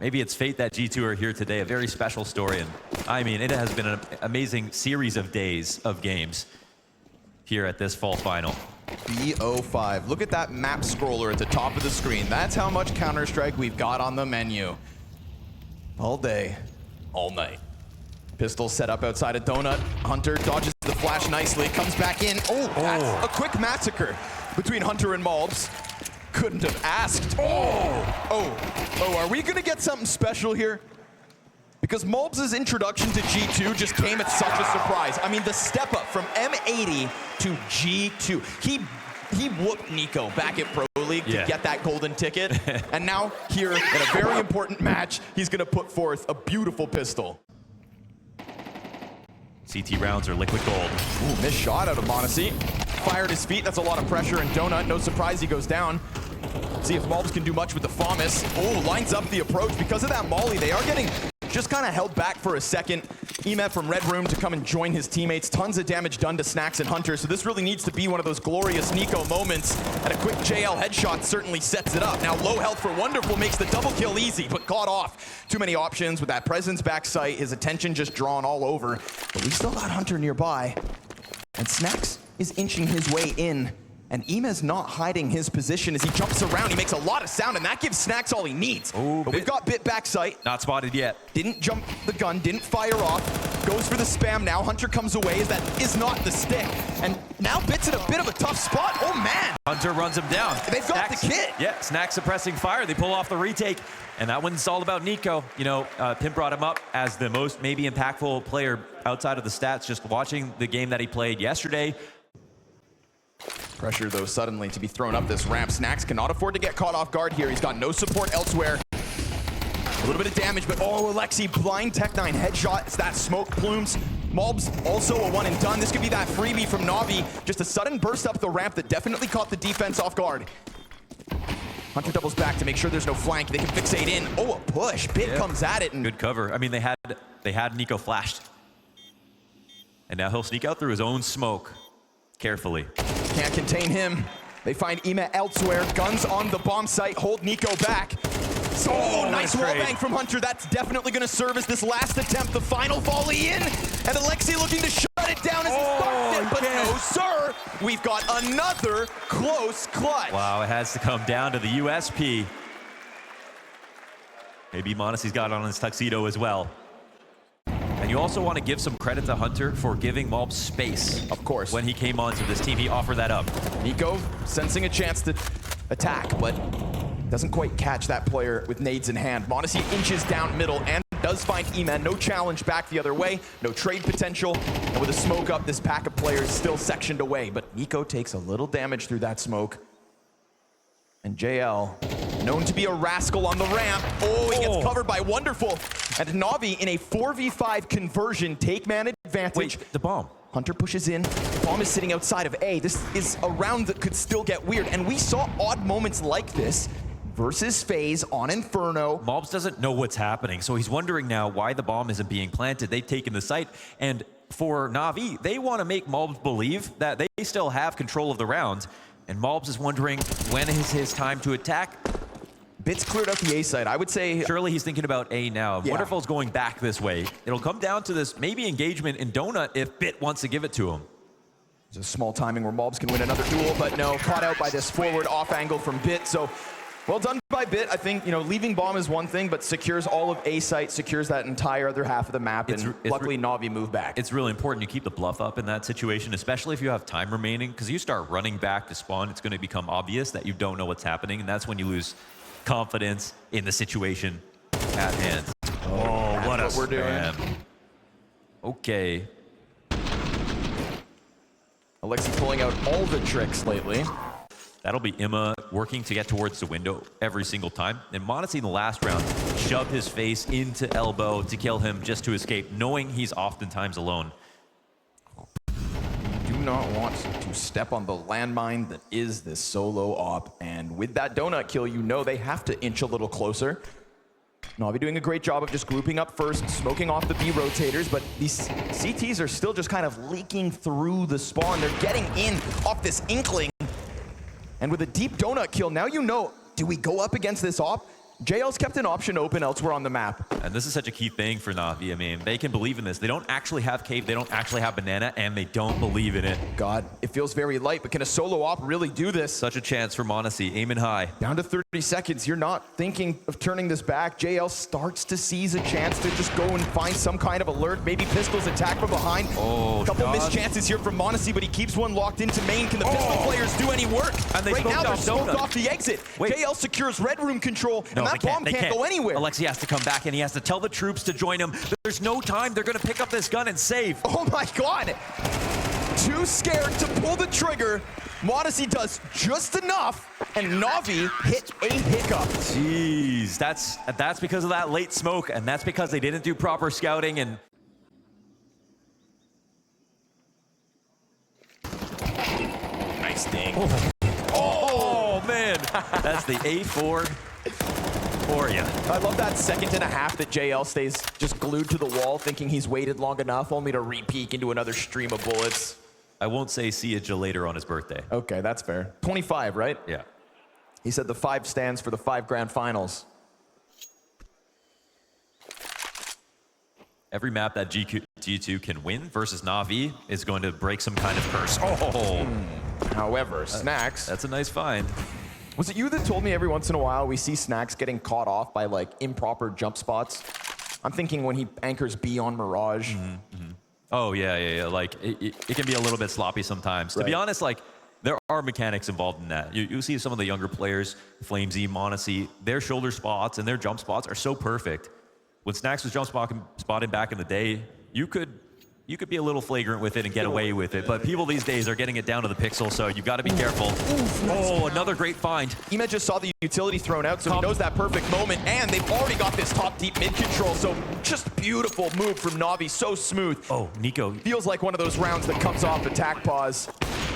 maybe it's fate that G2 are here today. A very special story. And I mean, it has been an amazing series of days of games here at this fall final. B05. Look at that map scroller at the top of the screen. That's how much Counter-Strike we've got on the menu. All day, all night. Pistol set up outside of Donut. Hunter dodges the flash nicely, comes back in. Oh, that's a quick massacre between Hunter and Malbs. Couldn't have asked. Oh, are we gonna get something special here? Because Malbs' introduction to G2 just came at such a surprise. I mean, the step up from M80 to G2. He whooped Nico back at Pro League to get that golden ticket. And now here in a very important match, he's gonna put forth a beautiful pistol. CT rounds are liquid gold. Ooh, missed shot out of m0NESY. Fired his feet, that's a lot of pressure, and Donut, no surprise he goes down. See if Malbs can do much with the FAMAS. Oh, lines up the approach. Because of that molly, they are getting just kind of held back for a second. Emet from Red Room to come and join his teammates. Tons of damage done to Snacks and Hunter, so this really needs to be one of those glorious Nico moments. And a quick JL headshot certainly sets it up. Now low health for Wonderful makes the double kill easy, but caught off. Too many options with that presence back sight, his attention just drawn all over. But we still got Hunter nearby. And Snacks is inching his way in. And Emet's not hiding his position as he jumps around. He makes a lot of sound, and that gives Snacks all he needs. Ooh, but we've got Bit back sight. Not spotted yet. Didn't jump the gun, didn't fire off. Goes for the spam now. Hunter comes away as that is not the stick. And now Bit's in a bit of a tough spot. Oh, man. Hunter runs him down. They've got the kit. Yeah, Snacks suppressing fire. They pull off the retake. And that one's all about Nico. You know, Pimp brought him up as the most maybe impactful player outside of the stats, just watching the game that he played yesterday. Pressure, though, suddenly to be thrown up this ramp. Snacks cannot afford to get caught off guard here. He's got no support elsewhere. A little bit of damage, but Alexi, blind Tech9 headshot. It's that smoke plumes. Malbs also a one and done. This could be that freebie from Navi. Just a sudden burst up the ramp that definitely caught the defense off guard. Hunter doubles back to make sure there's no flank. They can fixate in. Oh, a push. Bit comes at it. And good cover. I mean, they had Nico flashed. And now he'll sneak out through his own smoke. Carefully. Can't contain him. They find Emet elsewhere. Guns on the bomb site. Hold Nico back. Oh, nice wall bang from Hunter. That's definitely going to serve as this last attempt. The final volley in. And Alexi looking to shut it down as he starts it. But no, sir. We've got another close clutch. Wow, it has to come down to the USP. Maybe m0NESY's got on his tuxedo as well. And you also want to give some credit to Hunter for giving Malbs space. Of course. When he came onto this team, he offered that up. Nico sensing a chance to attack, but doesn't quite catch that player with nades in hand. m0NESY inches down middle and does find Emet. No challenge back the other way. No trade potential. And with a smoke up, this pack of players still sectioned away. But Nico takes a little damage through that smoke. And JL, known to be a rascal on the ramp. Oh, he gets covered by Wonderful. And Navi in a 4v5 conversion, take man advantage. Wait, the bomb. Hunter pushes in. Bomb is sitting outside of A. This is a round that could still get weird. And we saw odd moments like this versus FaZe on Inferno. Malbs doesn't know what's happening, so he's wondering now why the bomb isn't being planted. They've taken the site. And for Navi, they want to make Malbs believe that they still have control of the round. And Malbs is wondering when is his time to attack. Bit's cleared out the A side. I would say surely he's thinking about A now. Yeah. Wonderful's going back this way. It'll come down to this maybe engagement in Donut if Bit wants to give it to him. There's a small timing where Malbs can win another duel, but no, caught out by this forward off angle from Bit. So well done by Bit. I think, you know, leaving bomb is one thing, but secures all of A site, secures that entire other half of the map, and luckily Navi moved back. It's really important you keep the bluff up in that situation, especially if you have time remaining, because you start running back to spawn, it's going to become obvious that you don't know what's happening, and that's when you lose confidence in the situation at hand. Oh, what a we're doing. Okay. Alexi pulling out all the tricks lately. That'll be Emma working to get towards the window every single time. And m0NESY in the last round shoved his face into elbow to kill him just to escape, knowing he's oftentimes alone. Do not want to step on the landmine that is this solo op. And with that donut kill, you know they have to inch a little closer. Navi doing a great job of just grouping up first, smoking off the B rotators, but these CTs are still just kind of leaking through the spawn. They're getting in off this inkling. And with a deep donut kill, now you know, do we go up against this op? JL's kept an option open elsewhere on the map. And this is such a key thing for Navi. I mean, they can believe in this. They don't actually have Cave, they don't actually have Banana, and they don't believe in it. God, it feels very light, but can a solo op really do this? Such a chance for Monacy, aiming high. Down to 30 seconds, you're not thinking of turning this back. JL starts to seize a chance to just go and find some kind of alert. Maybe Pistol's attack from behind. Oh, couple God. missed chances here from Monacy, but he keeps one locked into main. Can the Pistol players do any work? And they right now, they're smoked smoked off the exit. Wait. JL secures red room control, and that bomb can't go anywhere. Alexi has to come back, and he has to tell the troops to join him. There's no time. They're going to pick up this gun and save. Oh my God! Too scared to pull the trigger. Monacy does just enough, and Navi hit a hiccup. Jeez, that's because of that late smoke, and that's because they didn't do proper scouting. And Nice ding. oh man, that's the A4 for you. I love that second and a half that JL stays just glued to the wall, thinking he's waited long enough, only to re-peek into another stream of bullets. I won't say see you later on his birthday. Okay, that's fair. 25, right? Yeah. He said the 5 stands for the 5 grand finals. Every map that G2 can win versus Navi is going to break some kind of curse. Oh, However, Snacks. that's a nice find. Was it you that told me every once in a while we see Snacks getting caught off by like improper jump spots? I'm thinking when he anchors B on Mirage. Oh, yeah. Like, it can be a little bit sloppy sometimes. To be Right. honest, like, there are mechanics involved in that. You see some of the younger players, Flamesy, Monacy, their shoulder spots and their jump spots are so perfect. When Snacks was jump spotting back in the day, you could be a little flagrant with it and get away with it. But people these days are getting it down to the pixel, so you got to be careful. Oh, another great find. Ema just saw the utility thrown out, so he knows that perfect moment, and they've already got this top deep mid control, so just beautiful move from Navi, so smooth. Oh, Nico, Feels like one of those rounds that comes off attack pause.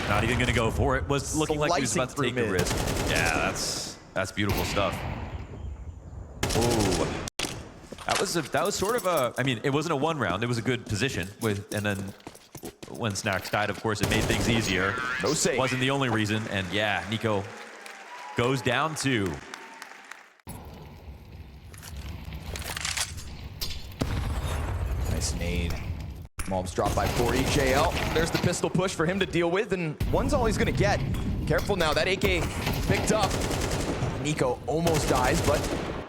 not even going to go for it. Was looking like he was about to Slicing take the through mid. risk. Yeah, that's beautiful stuff. Oh. That was sort of a, I mean, it wasn't a one round. It was a good position and then when Snacks died, of course, it made things easier. No save. Wasn't the only reason. And yeah, Nico goes down 2. Nice nade. Mobs dropped by 40. JL, there's the pistol push for him to deal with, and one's all he's gonna get. Careful now, that AK picked up. Nico almost dies, but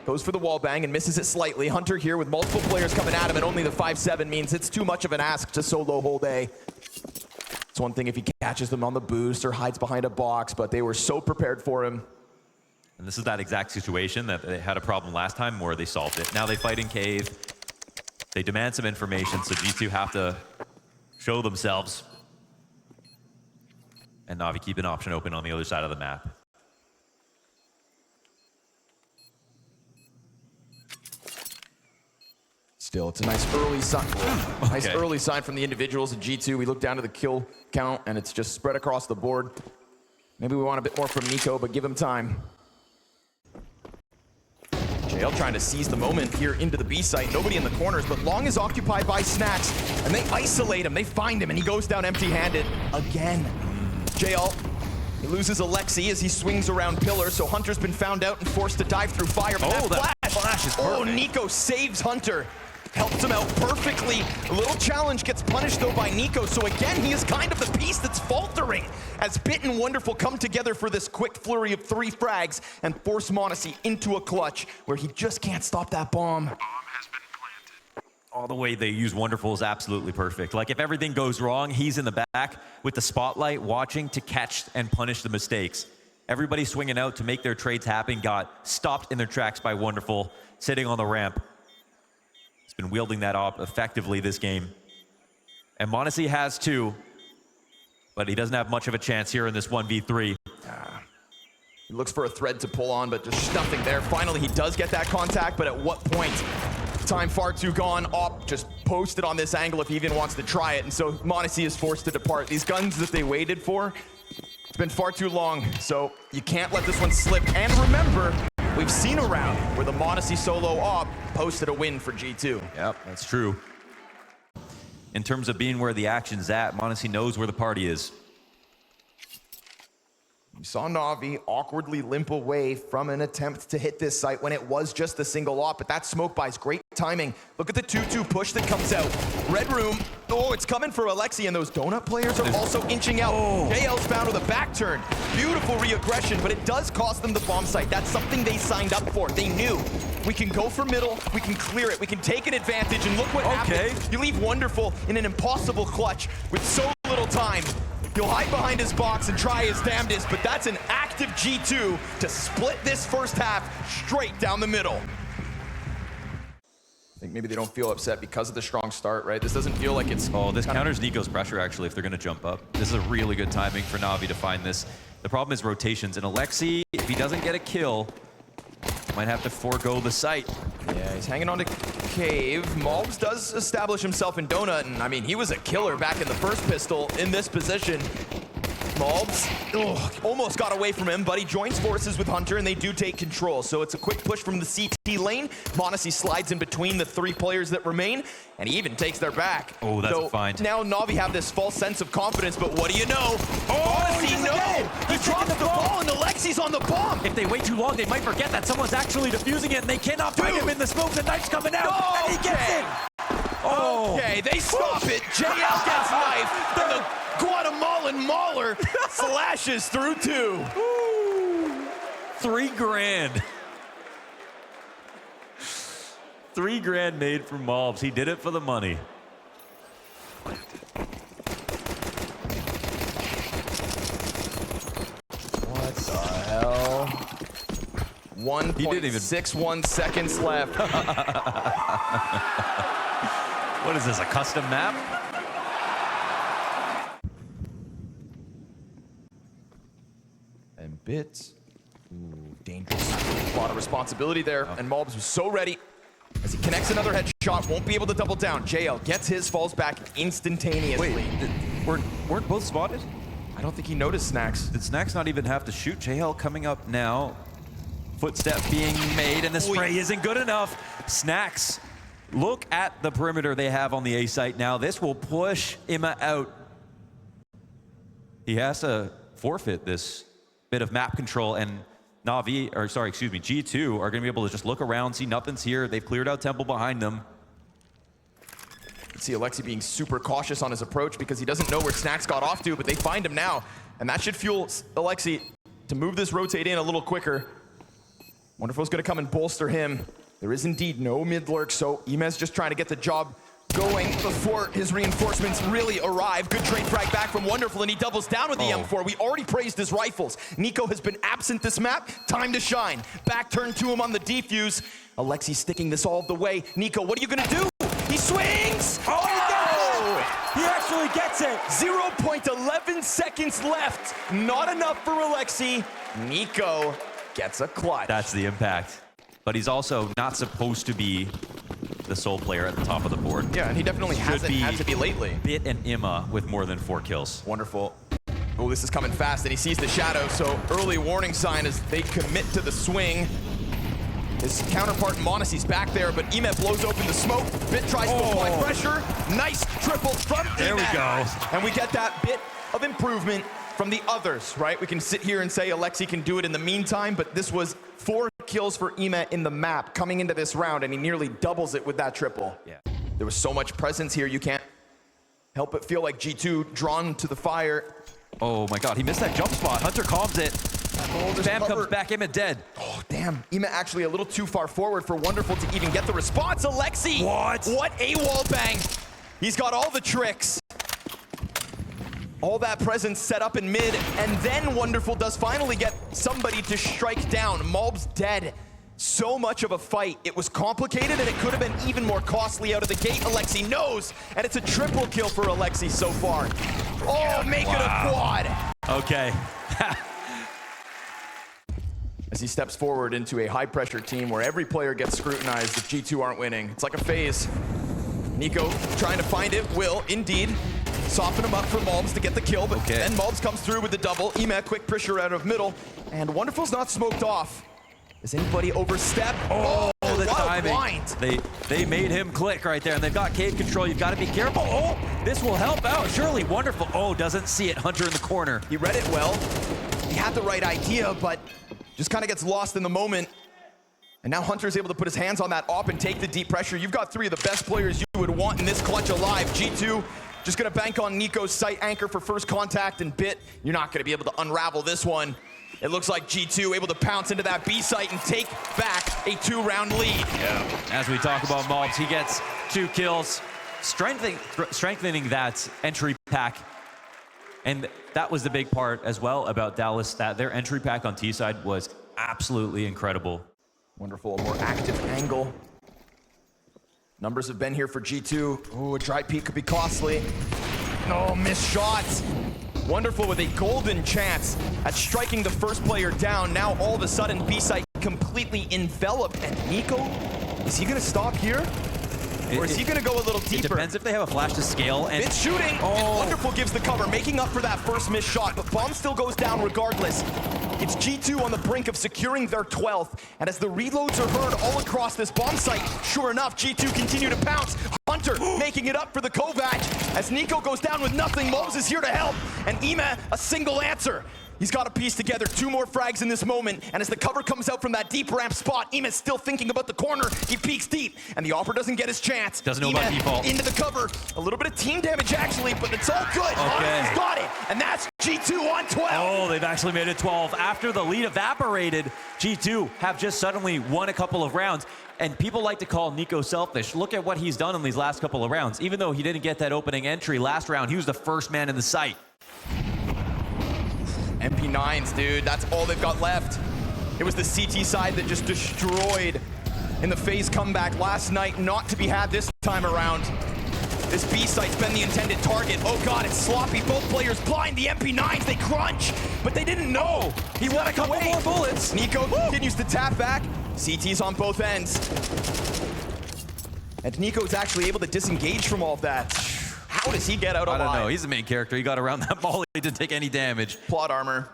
goes for the wall bang and misses it slightly. Hunter here with multiple players coming at him, and only the 5-7 means it's too much of an ask to solo hold A. It's one thing if he catches them on the boost or hides behind a box, but they were so prepared for him. And this is that exact situation that they had a problem last time where they solved it. Now they fight in cave. They demand some information, so G2 have to show themselves. And Navi keep an option open on the other side of the map. Still, it's a nice early sign. Nice Okay. early sign from the individuals at G2. We look down to the kill count, and it's just spread across the board. Maybe we want a bit more from Nico, but give him time. JL trying to seize the moment here into the B site. Nobody in the corners, but Long is occupied by Snacks, and they isolate him. They find him, and he goes down empty-handed again. JL, he loses Alexi as he swings around Pillar, so Hunter's been found out and forced to dive through fire. But that flash is Oh, perfect. Nico saves Hunter. Helps him out perfectly. A little challenge gets punished though by Nico. So again, he is kind of the piece that's faltering as Bit and Wonderful come together for this quick flurry of 3 frags and force Monacy into a clutch where he just can't stop that bomb. All the way they use Wonderful is absolutely perfect. Like if everything goes wrong, he's in the back with the spotlight watching to catch and punish the mistakes. Everybody swinging out to make their trades happen got stopped in their tracks by Wonderful sitting on the ramp. He's been wielding that up effectively this game. And Monacy has 2, but he doesn't have much of a chance here in this 1v3. He looks for a thread to pull on, but just nothing there. Finally, he does get that contact, but at what point? Time far too gone. Op just posted on this angle if he even wants to try it, and so Monacy is forced to depart. These guns that they waited for, it's been far too long, so you can't let this one slip. And remember, we've seen a round where the Monacy solo op posted a win for G2. Yep, that's true. In terms of being where the action's at, Monacy knows where the party is. You saw Navi awkwardly limp away from an attempt to hit this site when it was just a single op, but that smoke buys great timing. Look at the 2-2 push that comes out. Red room, oh, it's coming for Alexi, and those donut players are also inching out. JL's found with a back turn. Beautiful re-aggression, but it does cost them the bomb site. That's something they signed up for. They knew. We can go for middle, we can clear it, we can take an advantage, and look what happens. You leave Wonderful in an impossible clutch with so little time. He'll hide behind his box and try his damnedest, but that's an active G2 to split this first half straight down the middle. I think maybe they don't feel upset because of the strong start, right? This doesn't feel like it's... Oh, this counters Nico's pressure, actually, if they're going to jump up. This is a really good timing for Navi to find this. The problem is rotations, and Alexi, if he doesn't get a kill, might have to forego the site. Yeah, he's hanging on to Cave. Malbs does establish himself in Donut, and I mean, he was a killer back in the first pistol in this position. Malbs almost got away from him, but he joins forces with Hunter, and they do take control. So it's a quick push from the CT lane. m0NESY slides in between the 3 players that remain, and he even takes their back. Oh, that's a find. Now Navi have this false sense of confidence, but what do you know? m0NESY, no! He drops the ball, and Alexi's on the bomb! If they wait too long, they might forget that someone's actually defusing it, and they cannot find him in the smoke. The knife's coming out, and he gets it! Okay, they stop it. JL gets knife, and the Guatemalan Mauler slashes through 2. $3 grand. $3 grand made from Malbs. He did it for the money. What the hell? 1.61 seconds left. What is this, a custom map? And Bits. Ooh, dangerous. A lot of responsibility there, and Malbs was so ready. As he connects another headshot, won't be able to double down. JL gets his, falls back instantaneously. Wait, weren't both spotted? I don't think he noticed Snacks. Did Snacks not even have to shoot? JL coming up now. Footstep being made, and the spray isn't good enough. Snacks, look at the perimeter they have on the A site now. This will push Ima out. He has to forfeit this bit of map control, and Navi, or sorry, excuse me, G2 are going to be able to just look around, see nothing's here. They've cleared out Temple behind them. You can see Alexi being super cautious on his approach because he doesn't know where Snacks got off to, but they find him now. And that should fuel Alexi to move this rotate in a little quicker. Wonderful's going to come and bolster him. There is indeed no mid lurk, so Imez just trying to get the job going before his reinforcements really arrive. Good trade frag back from Wonderful, and he doubles down with the M4. We already praised his rifles. Nico has been absent this map. Time to shine. Back turn to him on the defuse. Alexi sticking this all the way. Nico, what are you going to do? He swings! Oh, no! He actually gets it! 0.11 seconds left. Not enough for Alexi. Nico gets a clutch. That's the impact. But he's also not supposed to be the sole player at the top of the board. Yeah, and he definitely hasn't had to be lately. Bit and Ima with more than 4 kills. Wonderful. Oh, this is coming fast, and he sees the shadow, so early warning sign as they commit to the swing. His counterpart m0NESY's back there, but Emet blows open the smoke. Bit tries to apply pressure. Nice triple from Emet. There we go. And we get that bit of improvement from the others, right? We can sit here and say Alexi can do it in the meantime, but this was 4 kills for Emet in the map coming into this round, and he nearly doubles it with that triple. Yeah. There was so much presence here, you can't help but feel like G2 drawn to the fire. Oh my god, he missed that jump spot. Hunter calms it. Bam comes back, Emet dead. Oh, damn. Emet actually a little too far forward for Wonderful to even get the response. Alexi! What a wall bang! He's got all the tricks. All that presence set up in mid, and then Wonderful does finally get somebody to strike down. Malbs dead. So much of a fight. It was complicated, and it could have been even more costly out of the gate. Alexi knows, and it's a triple kill for Alexi so far. Oh, make it a quad. Okay. As he steps forward into a high-pressure team where every player gets scrutinized if G2 aren't winning. It's like a phase. Nico trying to find it, will indeed soften him up for Malbs to get the kill, but then Malbs comes through with the double. Emet, quick pressure out of middle, and Wonderful's not smoked off. Does anybody overstep? Oh, the timing. Blind. They made him click right there, and they've got cave control. You've got to be careful. Oh, this will help out. Surely Wonderful. Oh, doesn't see it. Hunter in the corner. He read it well. He had the right idea, but just kind of gets lost in the moment. And now Hunter's able to put his hands on that op and take the deep pressure. You've got three of the best players you would want in this clutch alive. G2 just gonna bank on Nico's sight anchor for first contact, and Bit, you're not gonna be able to unravel this one. It looks like G2 able to pounce into that B site and take back a 2-round lead. Yeah. As we talk about Mobs, he gets 2 kills, strengthening that entry pack. And that was the big part as well about Dallas, that their entry pack on T side was absolutely incredible. Wonderful, a more active angle. Numbers have been here for G2. Ooh, a dry peek could be costly. No, missed shots. Wonderful with a golden chance at striking the first player down. Now all of a sudden, B-site completely enveloped. And Nico, is he gonna stop here? Or is he gonna go a little deeper? It depends if they have a flash to scale. And it's shooting, and Wonderful gives the cover, making up for that first missed shot, but Bomb still goes down regardless. It's G2 on the brink of securing their 12th, and as the reloads are heard all across this bomb site, sure enough, G2 continue to pounce. Hunter making it up for the Kovac. As Nico goes down with nothing, Mobs is here to help, and Ima, a single answer. He's got to piece together 2 more frags in this moment, and as the cover comes out from that deep ramp spot, Ima's still thinking about the corner. He peeks deep, and the Opera doesn't get his chance. Doesn't know about default. Into the cover. A little bit of team damage, actually, but it's all good. Okay. He's got it, and that's G2 on 12. Oh, they've actually made it 12. After the lead evaporated, G2 have just suddenly won a couple of rounds. And people like to call Nico selfish. Look at what he's done in these last couple of rounds. Even though he didn't get that opening entry last round, he was the first man in the site. MP9s, dude, that's all they've got left. It was the CT side that just destroyed in the phase comeback last night, not to be had this time around. This B site's been the intended target. Oh God, it's sloppy. Both players blind. The MP9s, they crunch, but they didn't know. He won a couple more bullets. Nico continues to tap back. CT's on both ends. And Nico's actually able to disengage from all of that. How does he get out alive? I don't know. He's the main character. He got around that molly. He didn't take any damage. Plot armor.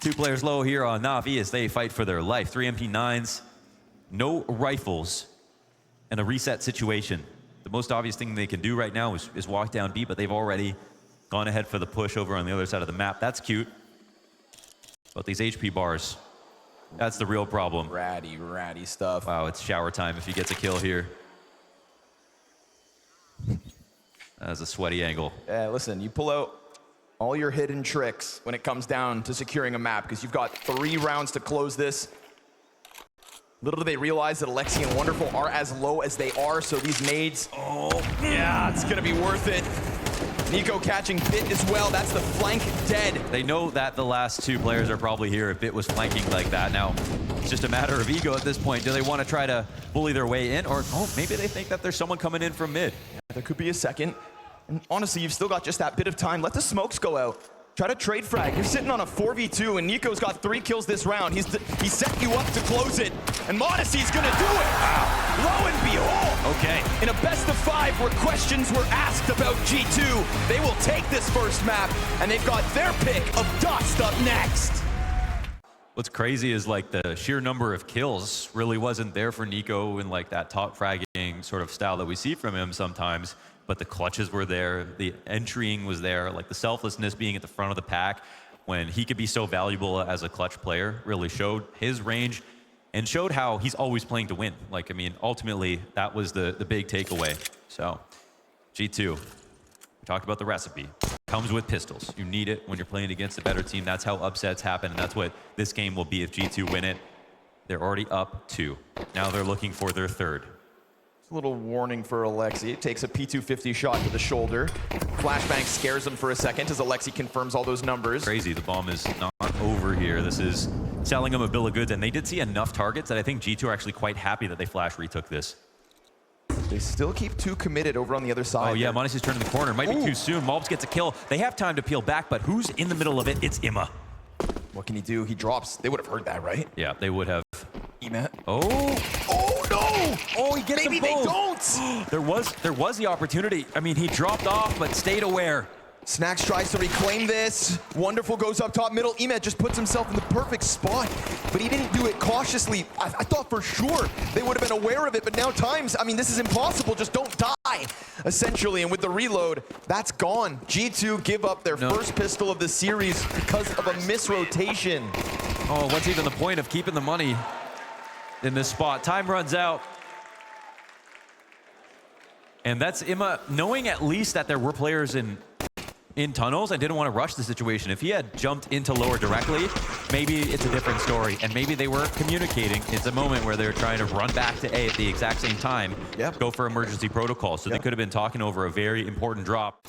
2 players low here on Navi as they fight for their life. 3 MP9s, no rifles, and a reset situation. The most obvious thing they can do right now is walk down B, but they've already gone ahead for the push over on the other side of the map. That's cute. But these HP bars, that's the real problem. Ratty stuff. Wow, it's shower time if he gets a kill here. That was a sweaty angle. Yeah, listen, you pull out all your hidden tricks when it comes down to securing a map, because you've got 3 rounds to close this. Little do they realize that Alexi and Wonderful are as low as they are, so these nades, yeah, it's gonna be worth it. Nico catching Bit as well. That's the flank dead. They know that the last 2 players are probably here if Bit was flanking like that. Now, it's just a matter of ego at this point. Do they want to try to bully their way in? Or maybe they think that there's someone coming in from mid. There could be a second. And honestly, you've still got just that bit of time. Let the smokes go out. Try to trade frag. You're sitting on a 4v2, and Nico's got 3 kills this round. He set you up to close it, and Modessy's gonna do it. Wow. Lo and behold. Okay. In a best of 5 where questions were asked about G2, they will take this first map, and they've got their pick of Dust up next. What's crazy is like the sheer number of kills really wasn't there for Nico in like that top fragging sort of style that we see from him sometimes. But the clutches were there, the entrying was there, like the selflessness being at the front of the pack when he could be so valuable as a clutch player really showed his range and showed how he's always playing to win. Like, I mean, ultimately, that was the big takeaway. So, G2, we talked about the recipe. Comes with pistols. You need it when you're playing against a better team. That's how upsets happen, and that's what this game will be if G2 win it. They're already up 2. Now they're looking for their 3rd. A little warning for Alexi. It takes a P250 shot to the shoulder. Flashbang scares him for a second as Alexi confirms all those numbers. Crazy, the bomb is not over here. This is selling him a bill of goods, and they did see enough targets that I think G2 are actually quite happy that they flash retook this. They still keep 2 committed over on the other side. Oh yeah, Monasy's turning the corner. Might be too soon. Mobs gets a kill. They have time to peel back, but who's in the middle of it? It's Ima. What can he do? He drops. They would have heard that, right? Yeah, they would have. Ima. Oh no! Oh, he gets Maybe them they both. don't. There was the opportunity. I mean, he dropped off, but stayed aware. Snacks tries to reclaim this. Wonderful goes up top middle. Emet just puts himself in the perfect spot, but he didn't do it cautiously. I thought for sure they would have been aware of it, but now times, I mean, this is impossible. Just don't die. die, essentially. And with the reload, that's gone. G2 give up their first pistol of the series because of a misrotation. Oh, what's even the point of keeping the money in this spot? Time runs out. And that's Imma knowing at least that there were players in tunnels and didn't want to rush the situation. If he had jumped into lower directly, maybe it's a different story. And maybe they were communicating. It's a moment where they're trying to run back to A at the exact same time, go for emergency protocol. So they could have been talking over a very important drop.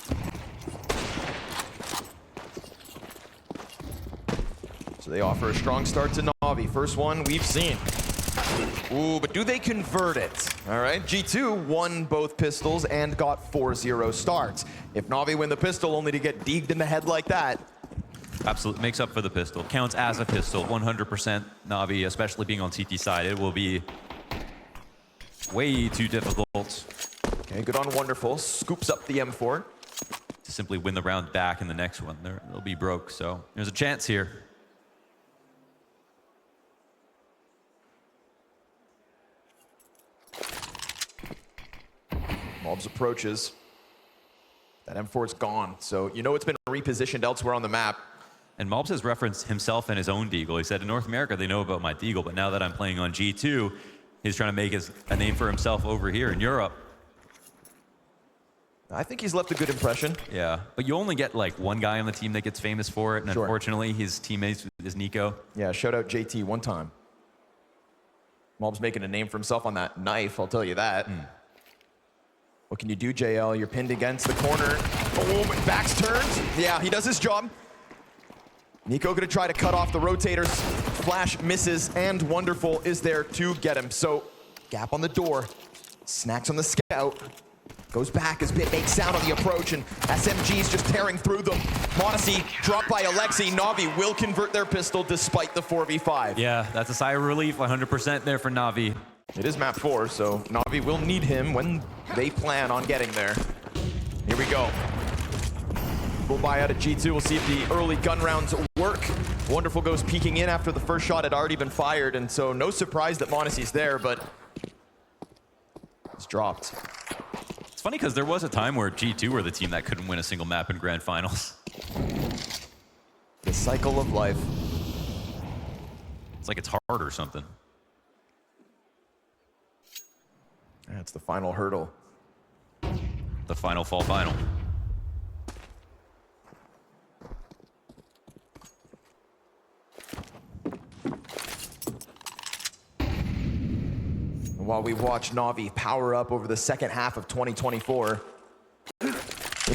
So they offer a strong start to Navi. First one we've seen. Ooh, but do they convert it? All right, G2 won both pistols and got 4-0 starts. If Navi win the pistol only to get deeged in the head like that. Absolutely, makes up for the pistol. Counts as a pistol, 100% Navi, especially being on CT side. It will be way too difficult. Okay, good on Wonderful. Scoops up the M4. To simply win the round back in the next one. They'll be broke, so there's a chance here. Mobs approaches. That M4's gone, so you know it's been repositioned elsewhere on the map. And Mobs has referenced himself and his own deagle. He said, in North America, they know about my deagle, but now that I'm playing on G2, he's trying to make a name for himself over here in Europe. I think he's left a good impression. Yeah, but you only get like one guy on the team that gets famous for it, and unfortunately, his teammates is Nico. Yeah, shout out JT one time. Mobs making a name for himself on that knife, I'll tell you that. What can you do, JL? You're pinned against the corner. Oh, but back's turned. Yeah, he does his job. Nico gonna try to cut off the rotators. Flash misses, and Wonderful is there to get him. So, gap on the door. Snacks on the scout. Goes back as Bit makes sound on the approach, and SMG's just tearing through them. Monacy dropped by Alexi. Navi will convert their pistol despite the 4v5. Yeah, that's a sigh of relief, 100% there for Navi. It is map 4, so Navi will need him when they plan on getting there. Here we go. We'll buy out at G2. We'll see if the early gun rounds work. Wonderful goes peeking in after the first shot had already been fired, and so no surprise that Monacy's there, but it's dropped. It's funny because there was a time where G2 were the team that couldn't win a single map in grand finals. The cycle of life. It's like it's hard or something. That's the final hurdle. The final fall final. While we watch Navi power up over the second half of 2024, in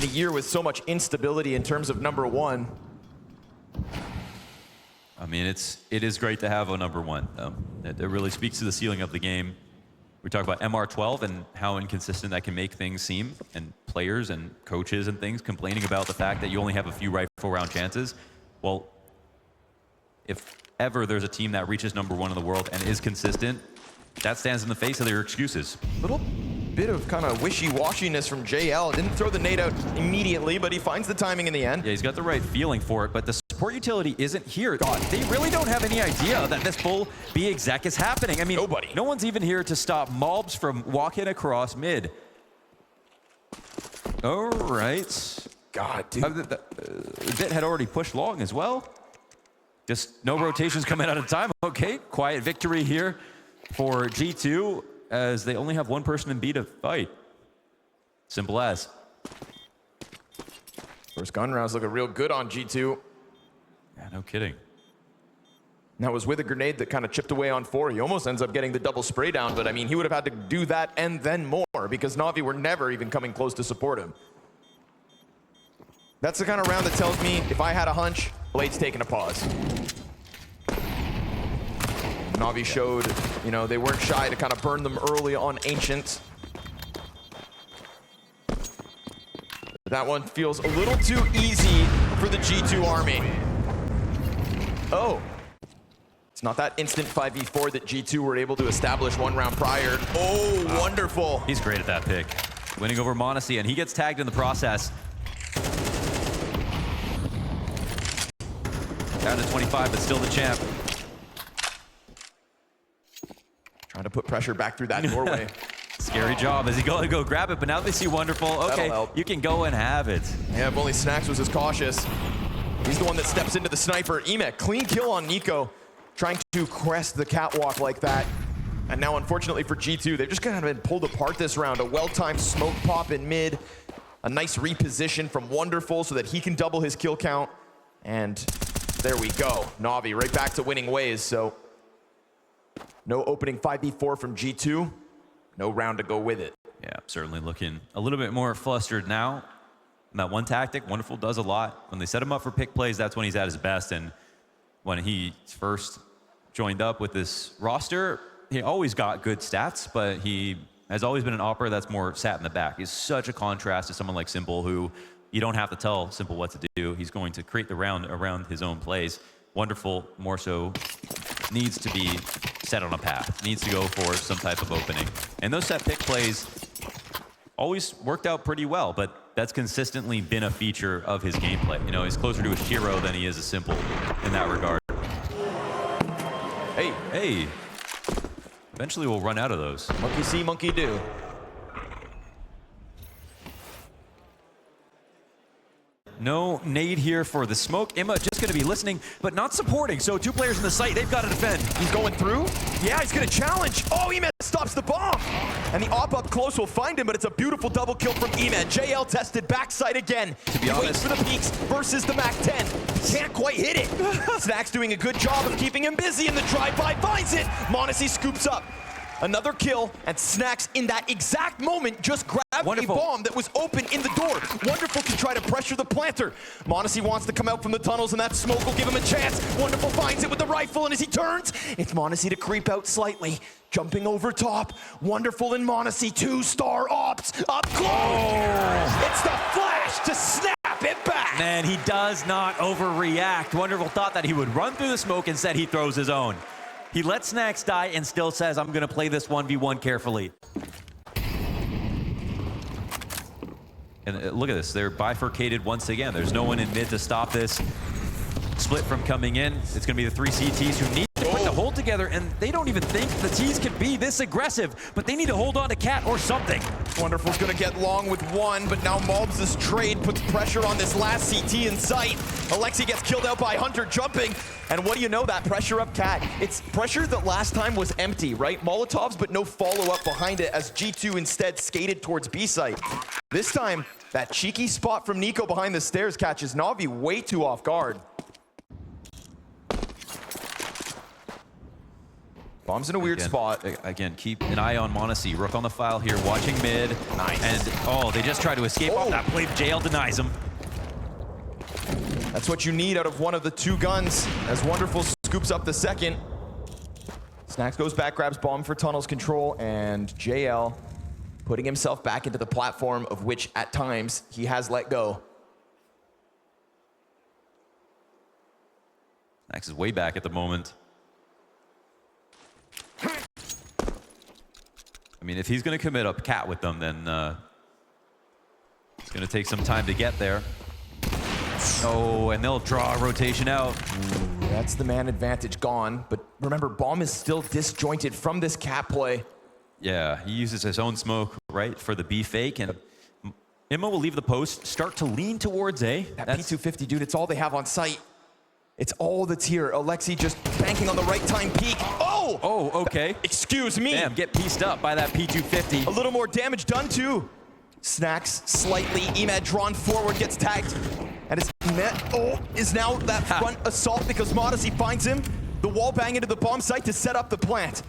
a year with so much instability in terms of number one. I mean, it is great to have a number one, though. It really speaks to the ceiling of the game. We talk about MR12 and how inconsistent that can make things seem, and players and coaches and things complaining about the fact that you only have a few rifle round chances. Well, if ever there's a team that reaches number one in the world and is consistent, that stands in the face of their excuses. Little bit of kind of wishy-washiness from JL. Didn't throw the nade out immediately, but he finds the timing in the end. Yeah, he's got the right feeling for it, but the support utility isn't here. God, they really don't have any idea that this full B exec is happening. I mean, no one's even here to stop Mobs from walking across mid. All right. God, dude. Bit had already pushed long as well. Just no rotations coming out of time. Okay, quiet victory here for G2 as they only have one person in B to fight. Simple as. First gun rounds looking real good on G2. Yeah, no kidding. That was with a grenade that kind of chipped away on 4. He almost ends up getting the double spray down, but I mean, he would have had to do that and then more because Navi were never even coming close to support him. That's the kind of round that tells me if I had a hunch, Blade's taking a pause. Navi showed, you know, they weren't shy to kind of burn them early on Ancient. That one feels a little too easy for the G2 army. Oh. It's not that instant 5v4 that G2 were able to establish one round prior. Oh, wow. Wonderful. He's great at that pick. Winning over Monacy, and he gets tagged in the process. Down to 25, but still the champ. Trying to put pressure back through that doorway. Scary job as he go grab it, but now they see Wonderful. Okay, help. you can go and have it. Yeah, if only Snacks was as cautious. He's the one that steps into the sniper. Emet, clean kill on Nico, trying to crest the catwalk like that. And now, unfortunately for G2, they've just kind of been pulled apart this round. A well-timed smoke pop in mid, a nice reposition from Wonderful so that he can double his kill count. And there we go. Navi right back to winning ways. So no opening 5v4 from G2. No round to go with it. Yeah, certainly looking a little bit more flustered now. And that one tactic, Wonderful does a lot. When they set him up for pick plays, that's when he's at his best. And when he first joined up with this roster, he always got good stats, but he has always been an opera that's more sat in the back. He's such a contrast to someone like Simple, who you don't have to tell Simple what to do. He's going to create the round around his own plays. Wonderful, more so, needs to be set on a path, needs to go for some type of opening. And those set pick plays always worked out pretty well, but that's consistently been a feature of his gameplay. You know, he's closer to a hero than he is a Simple in that regard. Hey. Eventually we'll run out of those. Monkey see, monkey do. No nade here for the smoke. Emma just going to be listening, but not supporting. So two players in the site, they've got to defend. He's going through. Yeah, he's going to challenge. Oh, Emet stops the bomb. And the op up close will find him, but it's a beautiful double kill from Emet. JL tested backside again. To be honest, waits for the peaks versus the Mac 10. Can't quite hit it. Snack's doing a good job of keeping him busy in the drive-by. Finds it. Monacy scoops up. Another kill, and Snacks in that exact moment just grabbed a bomb that was open in the door. Wonderful to try to pressure the planter. Monacy wants to come out from the tunnels, and that smoke will give him a chance. Wonderful finds it with the rifle, and as he turns, it's Monacy to creep out slightly. Jumping over top. Wonderful and Monacy, 2-star ops up close. Oh. It's the flash to snap it back. Man, he does not overreact. Wonderful thought that he would run through the smoke, and said he throws his own. He lets Snacks die and still says, I'm going to play this 1v1 carefully. And look at this. They're bifurcated once again. There's no one in mid to stop this split from coming in. It's going to be the 3 CTs who need to put the hold together, and they don't even think the T's can be this aggressive, but they need to hold on to Cat or something. Wonderful's going to get long with one, but now Mobs' trade puts pressure on this last CT in sight. Alexi gets killed out by Hunter jumping. And what do you know, that pressure up Cat? It's pressure that last time was empty, right? Molotovs, but no follow-up behind it as G2 instead skated towards B site. This time, that cheeky spot from Nico behind the stairs catches Navi way too off guard. Bomb's in a weird spot. Again, keep an eye on Monacy. Rook on the file here, watching mid. Nice. And, they just try to escape off that play. JL denies him. That's what you need out of one of the two guns as Wonderful scoops up the second. Snacks goes back, grabs bomb for tunnels control, and JL putting himself back into the platform of which at times he has let go. Snacks is way back at the moment. I mean, if he's going to commit up Cat with them, then it's going to take some time to get there. Oh, and they'll draw a rotation out. Ooh, that's the man advantage gone. But remember, bomb is still disjointed from this Cat play. Yeah, he uses his own smoke, right, for the B fake. And Immo will leave the post, start to lean towards A. That P250, dude, it's all they have on site. It's all that's here. Alexi just banking on the right time peak. Oh! Oh, okay. Excuse me. Damn, get pieced up by that P250. A little more damage done too. Snacks slightly. Emet drawn forward, gets tagged. And it's Emet is now that front assault because Monacy finds him. The wall bang into the bomb site to set up the plant.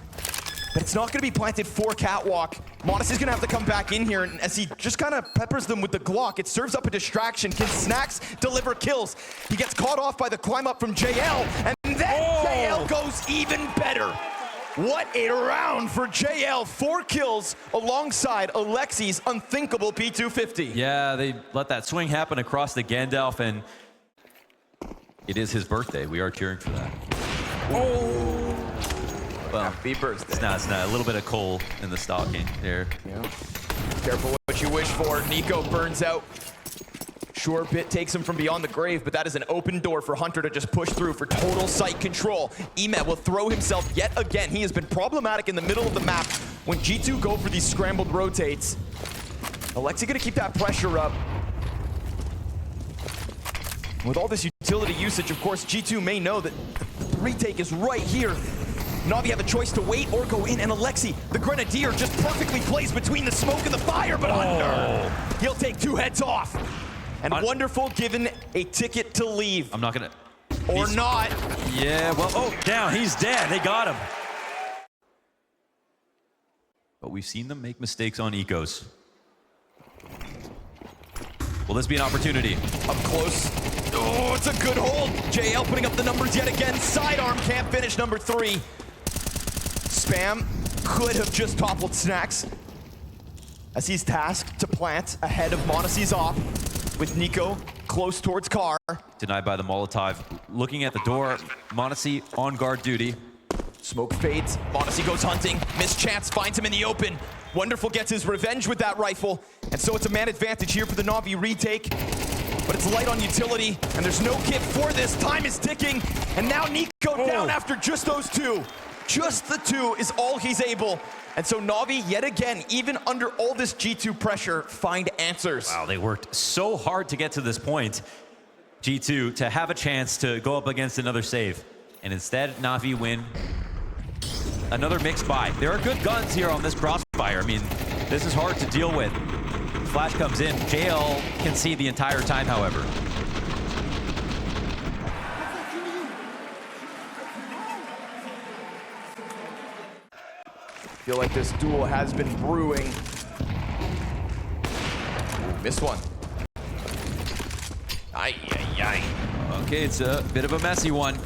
But it's not going to be planted for Catwalk. Monacy's going to have to come back in here, and as he just kind of peppers them with the Glock, it serves up a distraction. Can Snacks deliver kills? He gets caught off by the climb up from JL, and then JL goes even better. What a round for JL. 4 kills alongside Alexi's unthinkable P250. Yeah, they let that swing happen across the Gandalf, and it is his birthday. We are cheering for that. Oh! Well, happy birthday. It's not a little bit of coal in the stocking there. Yeah. Careful what you wish for. Nico burns out. Sure, Bit takes him from beyond the grave, but that is an open door for Hunter to just push through for total site control. Emet will throw himself yet again. He has been problematic in the middle of the map when G2 go for these scrambled rotates, Alexi gonna keep that pressure up. With all this utility usage, of course, G2 may know that the retake is right here. Navi have a choice to wait or go in, and Alexi, the Grenadier, just perfectly plays between the smoke and the fire, but under. He'll take 2 heads off. And Wonderful given a ticket to leave. I'm not gonna... Or not. Yeah, well, oh, down, he's dead, they got him. But we've seen them make mistakes on ecos. Will this be an opportunity? Up close. Oh, it's a good hold. JL putting up the numbers yet again. Sidearm can't finish number 3. Spam could have just toppled Snacks as he's tasked to plant ahead of m0NESY's op with Nico close towards car. Denied by the Molotov. Looking at the door, m0NESY on guard duty. Smoke fades. m0NESY goes hunting. Missed chance finds him in the open. Wonderful gets his revenge with that rifle. And so it's a man advantage here for the Navi retake. But it's light on utility, and there's no kit for this. Time is ticking, and now Nico down after just those 2. Just the 2 is all he's able. And so Navi, yet again, even under all this G2 pressure, find answers. Wow, they worked so hard to get to this point, G2, to have a chance to go up against another save. And instead, Navi win another mixed buy. There are good guns here on this crossfire. I mean, this is hard to deal with. Flash comes in. JL can see the entire time, however. Feel like this duel has been brewing. Ooh, missed one. Ay, ay, ay. Okay, it's a bit of a messy one.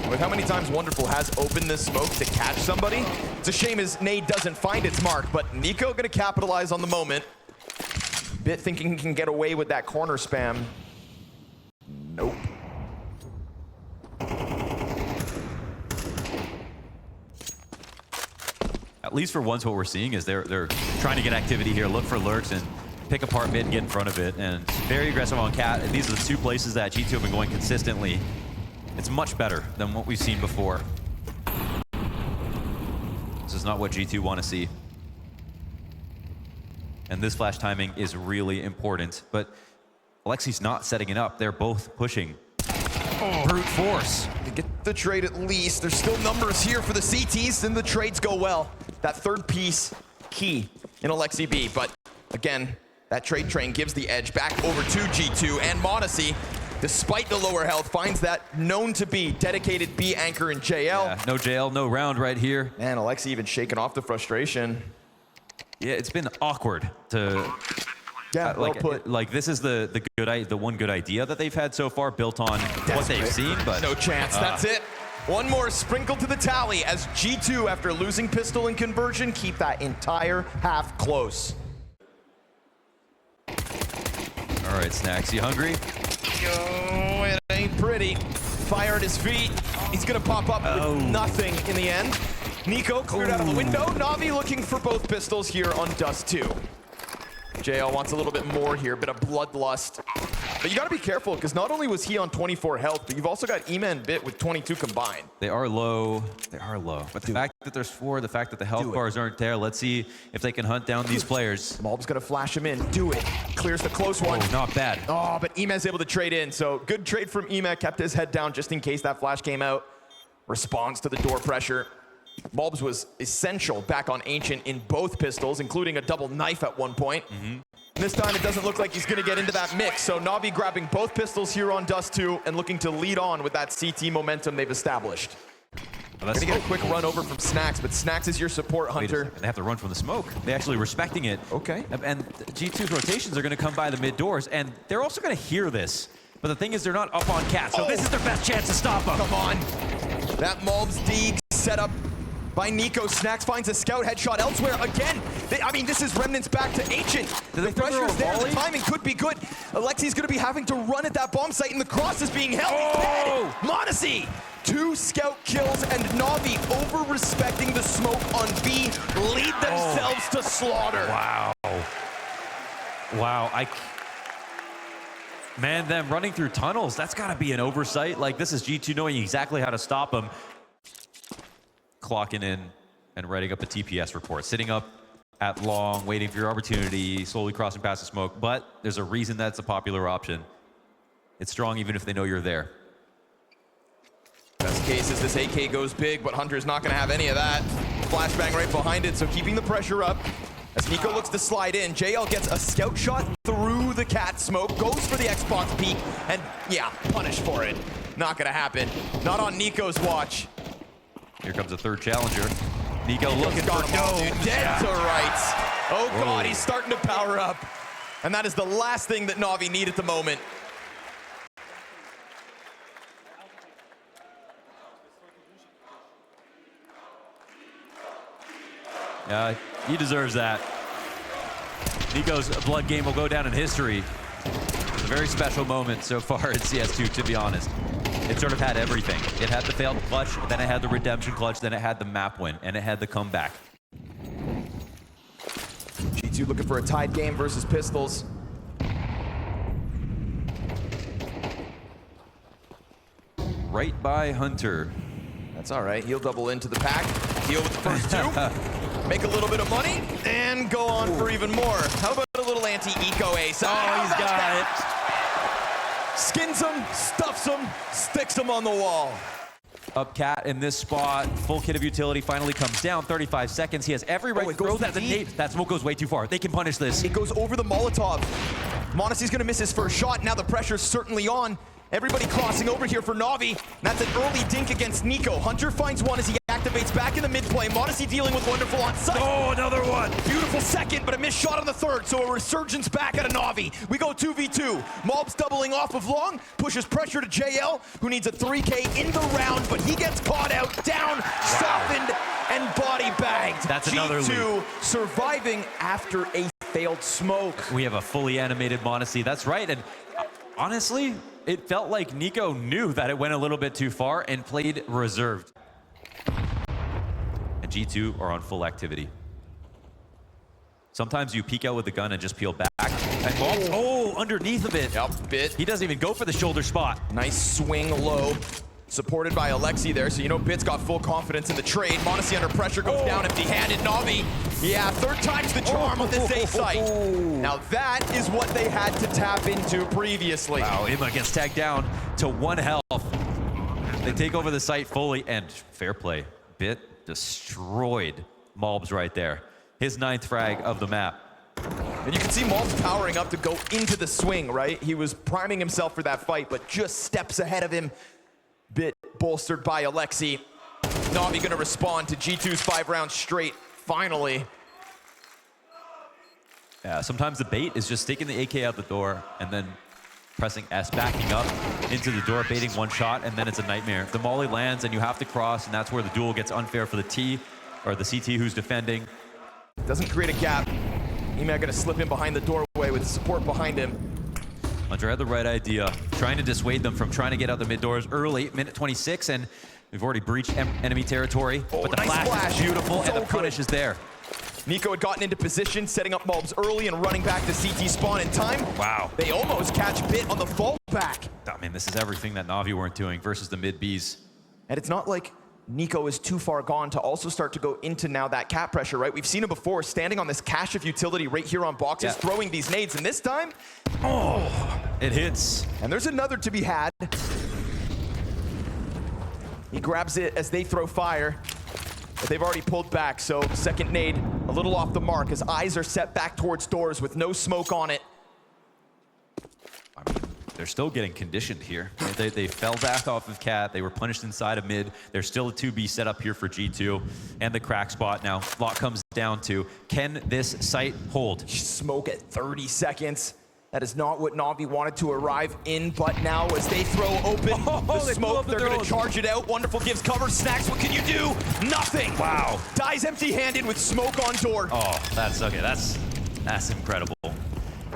With how many times Wonderful has opened this smoke to catch somebody, it's a shame his nade doesn't find its mark, but Nico gonna capitalize on the moment. Bit thinking he can get away with that corner spam. Nope. At least for once, what we're seeing is they're trying to get activity here, look for lurks, and pick apart mid and get in front of it. And very aggressive on Cat. And these are the 2 places that G2 have been going consistently. It's much better than what we've seen before. This is not what G2 want to see. And this flash timing is really important. But Alexi's not setting it up. They're both pushing. Brute force. To get the trade at least. There's still numbers here for the CTs, and the trades go well. That 3rd piece, key in Alexi B. But again, that trade train gives the edge back over to G2, and m0NESY, despite the lower health, finds that known to be dedicated B anchor in JL. Yeah, no JL, no round right here. Man, Alexi even shaking off the frustration. Yeah, it's been awkward to... Yeah, well put. Like this is the one good idea that they've had so far, built on what they've seen, but no chance. That's it. One more sprinkle to the tally as G2, after losing pistol and conversion, keep that entire half close. All right, Snacks, you hungry? Oh, it ain't pretty. Fire at his feet. He's gonna pop up with nothing in the end. Nico cleared out of the window. Navi looking for both pistols here on Dust 2. JL wants a little bit more here, bit of bloodlust. But you gotta be careful, because not only was he on 24 health, but you've also got Ema and Bit with 22 combined. They are low. They are low. But the fact that there's 4, the fact that the health bars aren't there, let's see if they can hunt down these players. Malb's gonna flash him in. Do it. Clears the close one. Oh, not bad. Oh, but Ema's able to trade in. So good trade from Ema. Kept his head down just in case that flash came out. Responds to the door pressure. Malbs was essential back on Ancient in both pistols, including a double knife at one point. This time it doesn't look like he's gonna get into that mix. So Navi grabbing both pistols here on Dust 2 and looking to lead on with that CT momentum they've established. Gonna get a quick run over from Snacks, but Snacks is your support hunter. They have to run from the smoke. They're actually respecting it. Okay. And G2's rotations are gonna come by the mid doors, and they're also gonna hear this. But the thing is, they're not up on Cat, so this is their best chance to stop them. Come on. That Malbs D set up by Nico. Snacks finds a scout headshot elsewhere again. I mean, this is remnants back to Ancient. The pressure is there. The timing could be good. Alexi's going to be having to run at that bomb site, and the cross is being held. He's dead. m0NESY, 2 scout kills, and Navi, over-respecting the smoke on B, lead themselves to slaughter. Wow. Wow. Man, them running through tunnels, that's got to be an oversight. Like, this is G2 knowing exactly how to stop them. Clocking in and writing up a TPS report, sitting up at long, waiting for your opportunity, slowly crossing past the smoke. But there's a reason that's a popular option. It's strong even if they know you're there. Best case is this AK goes big, but Hunter's not going to have any of that. Flashbang right behind it, so keeping the pressure up. As Nico looks to slide in, JL gets a scout shot through the cat smoke, goes for the Xbox peek, and yeah, punished for it. Not going to happen. Not on Nico's watch. Here comes a third challenger. Nico looking for dead to rights. Oh God, he's starting to power up. And that is the last thing that Navi need at the moment. He deserves that. Nico's blood game will go down in history. It's a very special moment so far in CS2, to be honest. It sort of had everything. It had the failed clutch, then it had the redemption clutch, then it had the map win, and it had the comeback. G2 looking for a tied game versus Pistols. Right by Hunter. That's all right. He'll double into the pack, deal with the first two, make a little bit of money, and go on for even more. How about a little anti-eco ace? Oh, he's got it. Skins him, stuffs him, sticks him on the wall. Up cat in this spot. Full kit of utility finally comes down. 35 seconds. He has every right to throw that nade. That smoke goes way too far. They can punish this. It goes over the Molotov. m0NESY's gonna miss his first shot. Now the pressure's certainly on. Everybody crossing over here for Navi. That's an early dink against Nico. Hunter finds one as he activates back in the mid play. m0NESY dealing with wonderful on sight. Oh, another one. Beautiful second, but a missed shot on the third. So a resurgence back out of Navi. We go 2v2. Mobs doubling off of long, pushes pressure to JL, who needs a 3K in the round, but he gets caught out, down, softened, and body bagged. That's another lead. G2 surviving after a failed smoke. We have a fully animated m0NESY. That's right. And honestly, it felt like Nico knew that it went a little bit too far and played reserved. And G2 are on full activity. Sometimes you peek out with the gun and just peel back. And underneath of it. Yep, bit. He doesn't even go for the shoulder spot. Nice swing low. Supported by Alexi there, so you know Bit's got full confidence in the trade. m0NESY under pressure goes down empty-handed. Navi, yeah, third time's the charm on this A site. Now that is what they had to tap into previously. Wow, Ima gets tagged down to 1 health. They take over the site fully, and fair play. Bit destroyed Malbs right there. His 9th frag of the map. And you can see Malbs powering up to go into the swing, right? He was priming himself for that fight, but just steps ahead of him. Bit bolstered by Alexi. Navi gonna respond to G2's 5 rounds straight, finally. Yeah, sometimes the bait is just taking the AK out the door and then pressing S, backing up into the door, baiting one shot, and then it's a nightmare. The molly lands and you have to cross, and that's where the duel gets unfair for the T, or the CT who's defending. Doesn't create a gap. Ema gonna slip in behind the doorway with support behind him. Hunter had the right idea, trying to dissuade them from trying to get out the mid doors early, minute 26, and we've already breached enemy territory. But the nice flash is beautiful, so and the punish is there. Nico had gotten into position, setting up Malbs early and running back to CT spawn in time. Wow. They almost catch Bit on the fallback. I mean, this is everything that Navi weren't doing versus the mid Bs. And it's not like Nico is too far gone to also start to go into now that cap pressure, right? We've seen him before, standing on this cache of utility right here on boxes, throwing these nades, and this time, it hits. And there's another to be had. He grabs it as they throw fire, but they've already pulled back, so second nade a little off the mark. His eyes are set back towards doors with no smoke on it. I mean, they're still getting conditioned here. They fell back off of Cat. They were punished inside of mid. There's still a 2B set up here for G2 and the crack spot. Now, lot comes down to, can this site hold? Smoke at 30 seconds. That is not what Navi wanted to arrive in, but now as they throw open the smoke, they're going to charge it out. Wonderful gives cover. Snacks, what can you do? Nothing. Wow. Dies empty-handed with smoke on door. Oh, that's okay. That's incredible.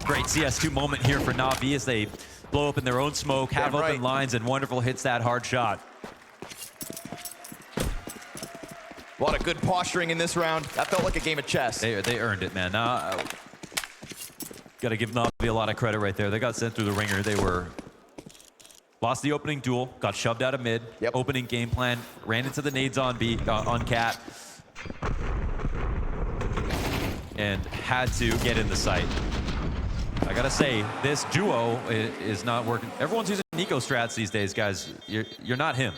Great CS2 moment here for Navi as they blow open their own smoke, have open lines, and Wonderful hits that hard shot. A lot of good posturing in this round. That felt like a game of chess. They earned it, man. Got to give Navi a lot of credit right there. They got sent through the ringer. They lost the opening duel, got shoved out of mid. Opening game plan, ran into the nades on B, on Cat. and had to get in the sight. I gotta say, this duo is not working. Everyone's using Nico strats these days, guys. You're not him.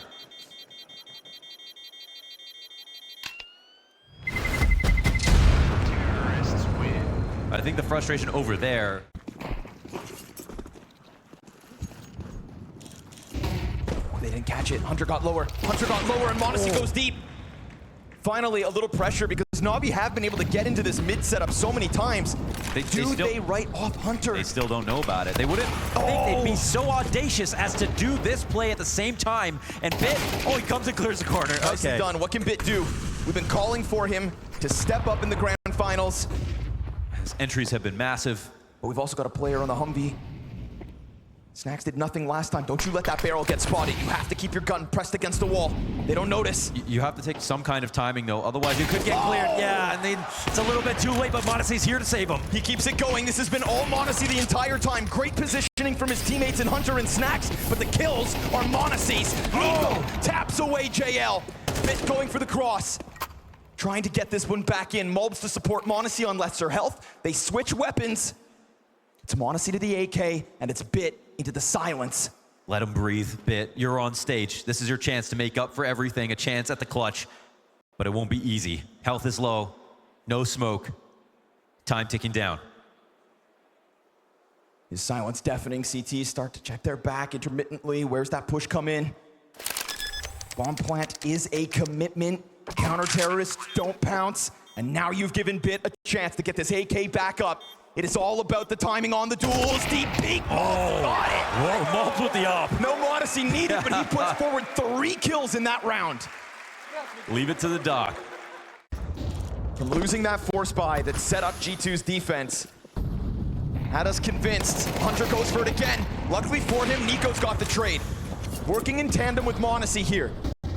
Terrorists win. I think the frustration over there. They didn't catch it. Hunter got lower. Hunter got lower, and m0NESY goes deep. Finally, a little pressure because Navi have been able to get into this mid setup so many times. They write off Hunter? They still don't know about it. They wouldn't think they'd be so audacious as to do this play at the same time. And Bit, he comes and clears the corner. Nicely done. What can Bit do? We've been calling for him to step up in the grand finals. His entries have been massive. But we've also got a player on the Humvee. Snacks did nothing last time. Don't you let that barrel get spotted. You have to keep your gun pressed against the wall. They don't notice. You have to take some kind of timing, though. Otherwise, you could get cleared. Yeah, and then it's a little bit too late, but m0NESY's here to save him. He keeps it going. This has been all m0NESY the entire time. Great positioning from his teammates in Hunter and Snacks, but the kills are m0NESY's. Nico taps away JL. Bit going for the cross. Trying to get this one back in. Mulbs to support m0NESY on lesser health. They switch weapons. It's m0NESY to the AK, and it's Bit into the silence. Let him breathe, Bit. You're on stage. This is your chance to make up for everything, a chance at the clutch. But it won't be easy. Health is low, no smoke, time ticking down. His silence deafening. CT start to check their back intermittently. Where's that push come in? Bomb plant is a commitment. Counter-terrorists don't pounce. And now you've given Bit a chance to get this AK back up. It is all about the timing on the duels. Deep peek. Got it. Whoa, Mulbs with the op. No m0NESY needed, but he puts forward 3 kills in that round. Leave it to the doc. From losing that force buy that set up G2's defense, had us convinced. Hunter goes for it again. Luckily for him, Nico's got the trade. Working in tandem with m0NESY here.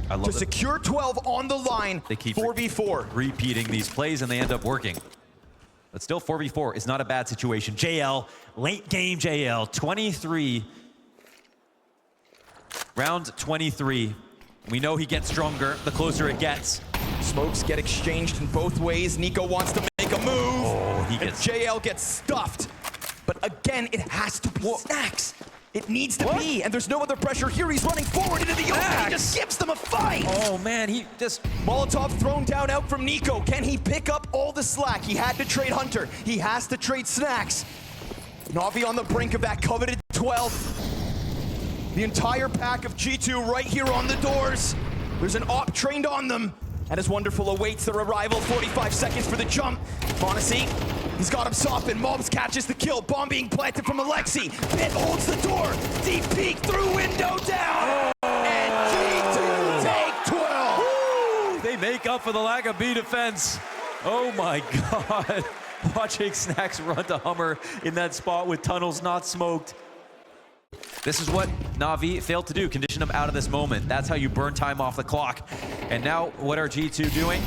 I love to it. secure 12 on the line. They keep 4v4. repeating these plays, and they end up working. But still, 4v4 is not a bad situation. JL, late game JL, 23. Round 23. We know he gets stronger the closer it gets. Smokes get exchanged in both ways. Nico wants to make a move. He gets... And JL gets stuffed. But again, it has to be Snacks. It needs to be, and there's no other pressure here. He's running forward into the open. He just gives them a fight. Oh man, he just... Molotov thrown down out from Nico. Can he pick up all the slack? He had to trade Hunter. He has to trade Snacks. Navi on the brink of that coveted 12. The entire pack of G2 right here on the doors. There's an op trained on them. And as Wonderful awaits their arrival, 45 seconds for the jump. m0NESY, he's got him softened. Mulbs catches the kill. Bomb being planted from Alexi. Bit holds the door. Deep peek through window down. And G2 take 12. Woo! They make up for the lack of B defense. Oh my God. Watching Snacks run to Hummer in that spot with tunnels not smoked. This is what Navi failed to do, condition him out of this moment. That's how you burn time off the clock. And now, what are G2 doing?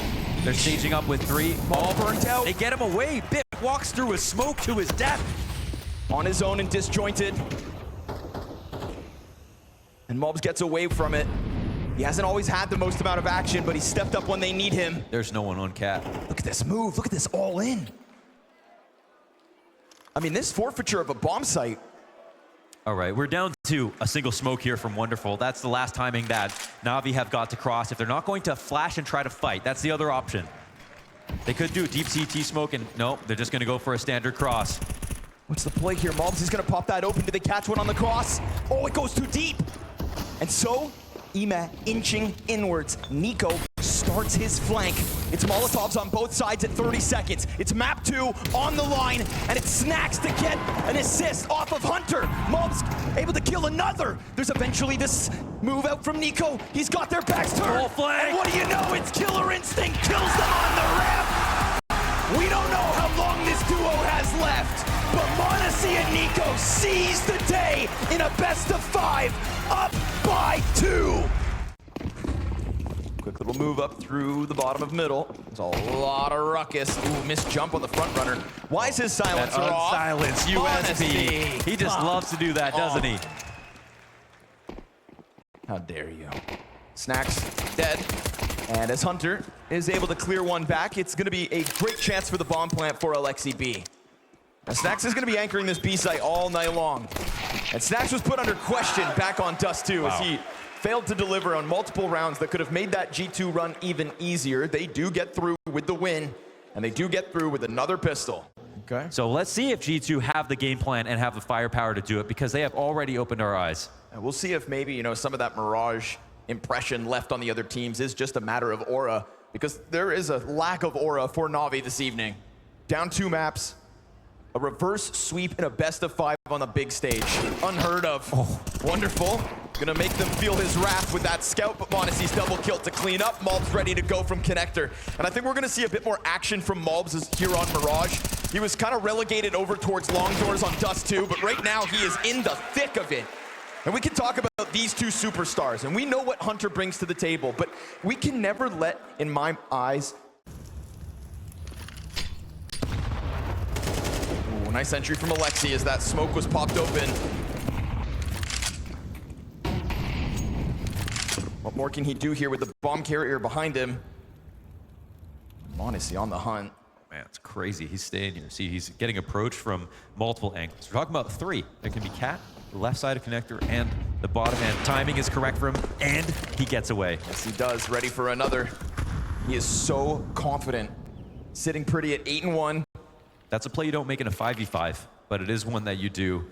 They're staging up with 3. All burnt out. They get him away. Bit walks through a smoke to his death. On his own and disjointed. And Mulbs gets away from it. He hasn't always had the most amount of action, but he stepped up when they need him. There's no one on cat. Look at this move. Look at this all in. I mean, this forfeiture of a bomb site. All right, we're down to a single smoke here from Wonderful. That's the last timing that Navi have got to cross. If they're not going to flash and try to fight, that's the other option. They could do a deep CT smoke, and no, they're just going to go for a standard cross. What's the play here? Mulbs is going to pop that open. Did they catch one on the cross? Oh, it goes too deep. And so, Ima inching inwards. Nico starts his flank. It's Molotovs on both sides at 30 seconds. It's map 2 on the line, and it's Snacks to get an assist off of Hunter. Mulbs able to kill another. There's eventually this move out from Nico. He's got their backs turned. Full flank. And what do you know? It's Killer Instinct kills them on the ramp. We don't know how long this duo has left, but m0NESY and Nico seize the day in a best of 5, up by 2. Quick little move up through the bottom of middle. There's a lot of ruckus. Ooh, missed jump on the front runner. Why is his silencer off? Silence, USB. He just loves to do that, doesn't he? How dare you? Snacks dead. And as Hunter is able to clear one back, it's going to be a great chance for the bomb plant for Alexi B. Now, Snacks is going to be anchoring this B site all night long. And Snacks was put under question back on Dust 2 as he failed to deliver on multiple rounds that could have made that G2 run even easier. They do get through with the win, and they do get through with another pistol. Okay. So let's see if G2 have the game plan and have the firepower to do it, because they have already opened our eyes. And we'll see if maybe, some of that Mirage impression left on the other teams is just a matter of aura, because there is a lack of aura for Navi this evening. Down 2 maps, a reverse sweep in a best of 5 on the big stage. Unheard of. Oh. Wonderful. Gonna make them feel his wrath with that scout, but Monacy's double kill to clean up. Malbs ready to go from connector. And I think we're gonna see a bit more action from Malbs here on Mirage. He was kind of relegated over towards long doors on Dust 2, but right now he is in the thick of it. And we can talk about these 2 superstars, and we know what Hunter brings to the table, but we can never let, in my eyes... Ooh, nice entry from Alexi as that smoke was popped open. What more can he do here with the bomb carrier behind him? Monacy on the hunt. Man, it's crazy. He's staying here. See, he's getting approached from multiple angles. We're talking about 3. There can be Cat, the left side of connector, and the bottom end. Timing is correct for him, and he gets away. Yes, he does. Ready for another. He is so confident. Sitting pretty at 8-1. That's a play you don't make in a 5v5, but it is one that you do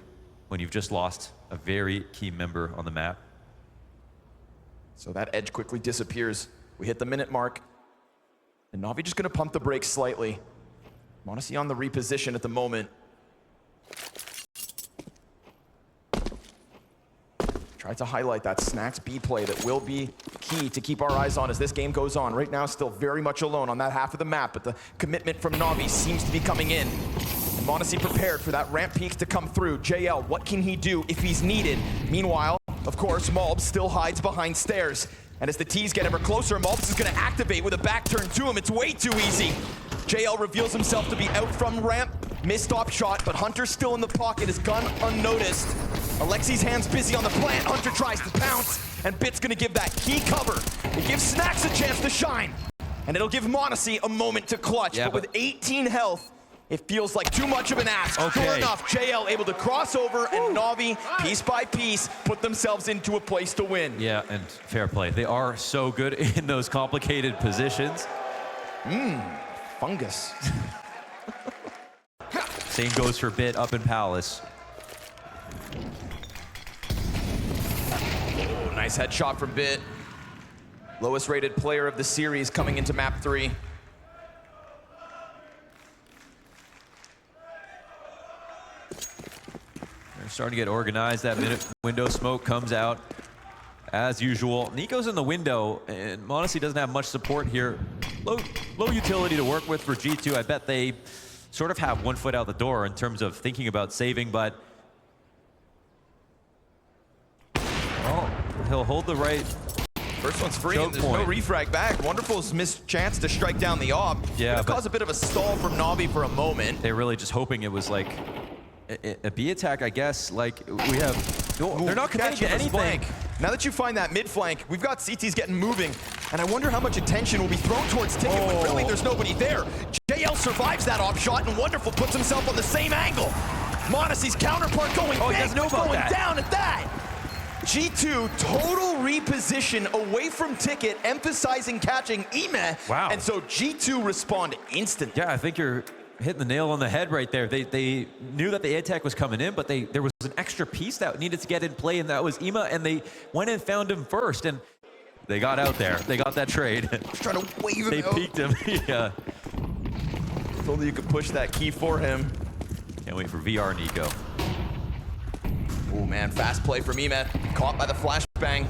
when you've just lost a very key member on the map. So that edge quickly disappears. We hit the minute mark. And Navi just gonna pump the brakes slightly. Monacy on the reposition at the moment. Try to highlight that Snacks B play that will be key to keep our eyes on as this game goes on. Right now, still very much alone on that half of the map, but the commitment from Navi seems to be coming in. And Monacy prepared for that ramp peak to come through. JL, what can he do if he's needed? Meanwhile, of course, Malbs still hides behind stairs. And as the T's get ever closer, Malbs is going to activate with a back turn to him. It's way too easy. JL reveals himself to be out from ramp. Missed op shot, but Hunter's still in the pocket, his gun unnoticed. Alexi's hands busy on the plant. Hunter tries to pounce, and Bit's going to give that key cover. It gives Snacks a chance to shine. And it'll give Monacy a moment to clutch. Yeah, but with 18 health, it feels like too much of an ask. Sure enough, JL able to cross over, and Navi, piece by piece, put themselves into a place to win. Yeah, and fair play. They are so good in those complicated positions. Fungus. Same goes for Bit up in Palace. Oh, nice headshot from Bit. Lowest rated player of the series coming into map 3. They're starting to get organized. That minute window smoke comes out as usual. Nico's in the window, and Monacy doesn't have much support here. Low utility to work with for G2. I bet they sort of have one foot out the door in terms of thinking about saving, but he'll hold the right. First one's free, and there's no refrag back. Wonderful's missed chance to strike down the op. Yeah, but caused a bit of a stall from Navi for a moment. They're really just hoping it was like a B attack, I guess. Like we have, they're not committing to anything. Now that you find that mid flank, we've got CTs getting moving, and I wonder how much attention will be thrown towards Ticket when really there's nobody there. JL survives that off shot, and Wonderful puts himself on the same angle. Monacy's counterpart going big, he doesn't know about going that. down at that. G2 total reposition away from Ticket, emphasizing catching Ime. Wow. And so G2 respond instantly. Yeah, I think you're hitting the nail on the head right there. They knew that the attack was coming in, but there was an extra piece that needed to get in play, and that was Ima, and they went and found him first, and they got out there. They got that trade. Just trying to wave him They out. peeked him. Yeah. If only you could push that key for him. Can't wait for VR Nico. Oh man, fast play from Ime. Caught by the flashbang.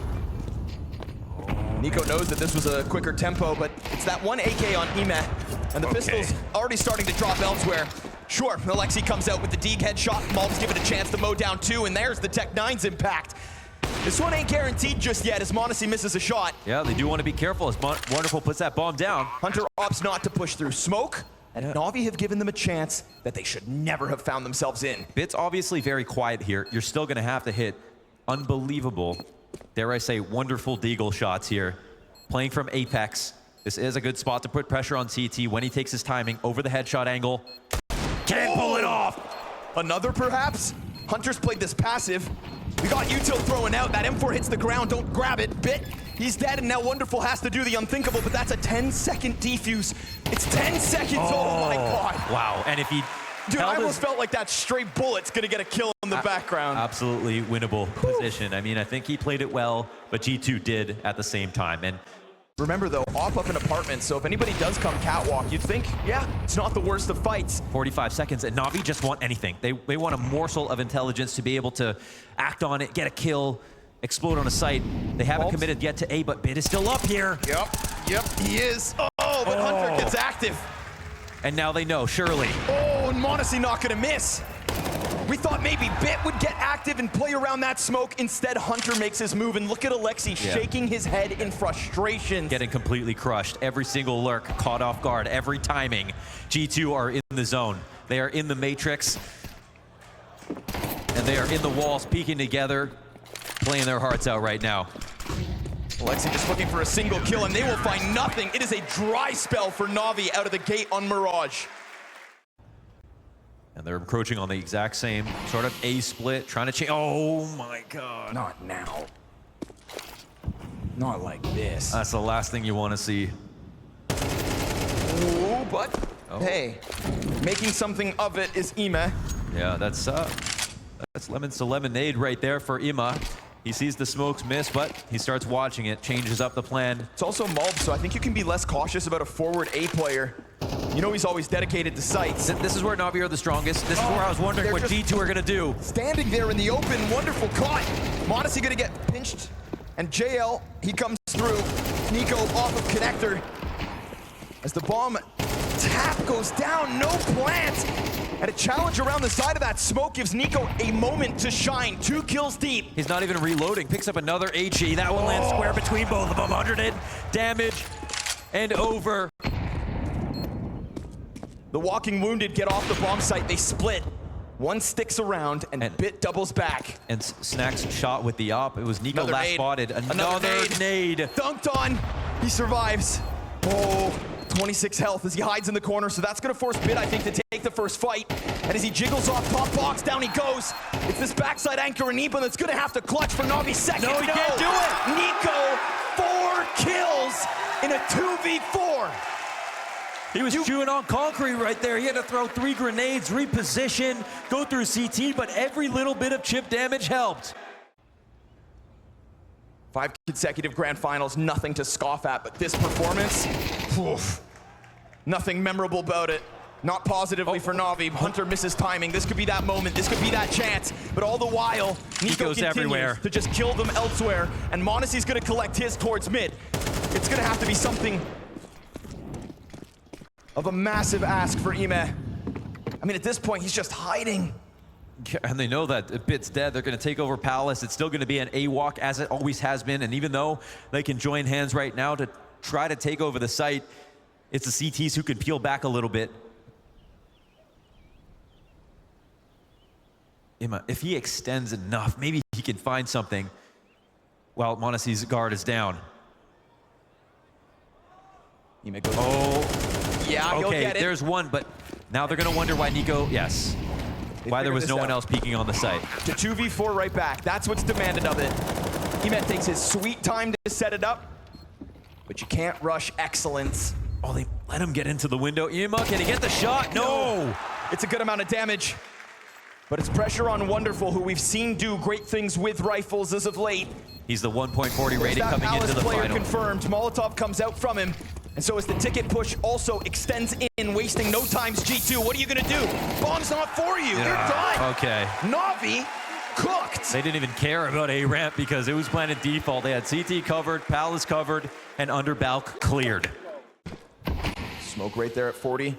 Nico knows that this was a quicker tempo, but it's that one AK on Ime, and the pistol's already starting to drop elsewhere. Sure, Alexi comes out with the Deeg headshot. Malbs give it a chance to mow down 2, and there's the Tech 9's impact. This one ain't guaranteed just yet as Monacy misses a shot. Yeah, they do want to be careful as Wonderful puts that bomb down. Hunter opts not to push through smoke, and Navi have given them a chance that they should never have found themselves in. Bit's obviously very quiet here. You're still going to have to hit unbelievable, dare I say, wonderful deagle shots here playing from Apex. This is a good spot to put pressure on CT when he takes his timing over the headshot angle. Can't pull it off. Another perhaps? Hunter's played this passive. We got Util throwing out. That M4 hits the ground. Don't grab it. Bit. He's dead, and now Wonderful has to do the unthinkable, but that's a 10-second defuse. It's 10 seconds. Oh my God. Wow. And if he Dude, I almost felt like that stray bullet's gonna get a kill in the background. Absolutely winnable position. I mean, I think he played it well, but G2 did at the same time. And remember though, off up an apartment, so if anybody does come catwalk, you'd think, yeah, it's not the worst of fights. 45 seconds, and Navi just want anything. They want a morsel of intelligence to be able to act on it, get a kill, explode on a site. They haven't committed yet to A, but Bit is still up here. Yep, he is. Oh, but Hunter gets active. And now they know, surely. Oh, and m0NESY not gonna miss. We thought maybe Bit would get active and play around that smoke. Instead, Hunter makes his move, and look at Alexi shaking his head in frustration. Getting completely crushed. Every single lurk caught off guard, every timing. G2 are in the zone. They are in the matrix, and they are in the walls, peeking together, playing their hearts out right now. Alexi just looking for a single kill, and they will find nothing. It is a dry spell for Navi out of the gate on Mirage. And they're encroaching on the exact same sort of A split, trying to change. Oh my God. Not now. Not like this. That's the last thing you want to see. Ooh, but hey, making something of it is Ima. Yeah, that's lemons to lemonade right there for Ima. He sees the smokes miss, but he starts watching it, changes up the plan. It's also Mulb, so I think you can be less cautious about a forward A player. You know he's always dedicated to sites. This is where Navi are the strongest. This is where I was wondering what G2 are gonna do. Standing there in the open, wonderful caught. m0NESY gonna get pinched, and JL, he comes through. Nico off of connector. As the bomb tap goes down, no plant. And a challenge around the side of that smoke gives Nico a moment to shine. 2 kills deep. He's not even reloading. Picks up another HE. That will land square between both of them. 100 damage and over. The walking wounded get off the bomb site. They split. One sticks around, and Bit doubles back. And Snack's shot with the op. It was Nico Another last nade. spotted. Another nade. Dunked on. He survives. Oh, 26 health as he hides in the corner. So that's going to force Bit, I think, to take the first fight. And as he jiggles off top box, down he goes. It's this backside anchor and Nico that's going to have to clutch for Navi's second. No, he can't do it. Nico, 4 kills in a 2v4. He was chewing on concrete right there. He had to throw 3 grenades, reposition, go through CT, but every little bit of chip damage helped. 5 consecutive grand finals, nothing to scoff at, but this performance, oof, nothing memorable about it. Not positively for Navi. Hunter misses timing. This could be that moment. This could be that chance. But all the while, Nico continues everywhere to just kill them elsewhere. And m0NESY's going to collect his towards mid. It's going to have to be something of a massive ask for Ima. I mean, at this point, he's just hiding. And they know that Bit's dead. They're going to take over Palace. It's still going to be an A-walk, as it always has been. And even though they can join hands right now to try to take over the site, it's the CTs who can peel back a little bit. Ima, if he extends enough, maybe he can find something while m0NESY's guard is down. Ima goes, yeah, he'll get it. There's one, but now they're going to wonder why Nico, why there was no one else peeking on the site. To 2v4 right back. That's what's demanded of it. Ima takes his sweet time to set it up, but you can't rush excellence. Oh, they let him get into the window. Ima, can he get the shot? No! It's a good amount of damage, but it's pressure on Wonderful, who we've seen do great things with rifles as of late. He's the 1.40 rating coming into the player final. Confirmed. Molotov comes out from him. And so as the ticket push also extends in, wasting no times G2, what are you going to do? Bomb's not for you. You're done. Okay. Navi cooked. They didn't even care about A-ramp because it was planted default. They had CT covered, Palace covered, and under balk cleared. Smoke right there at 40.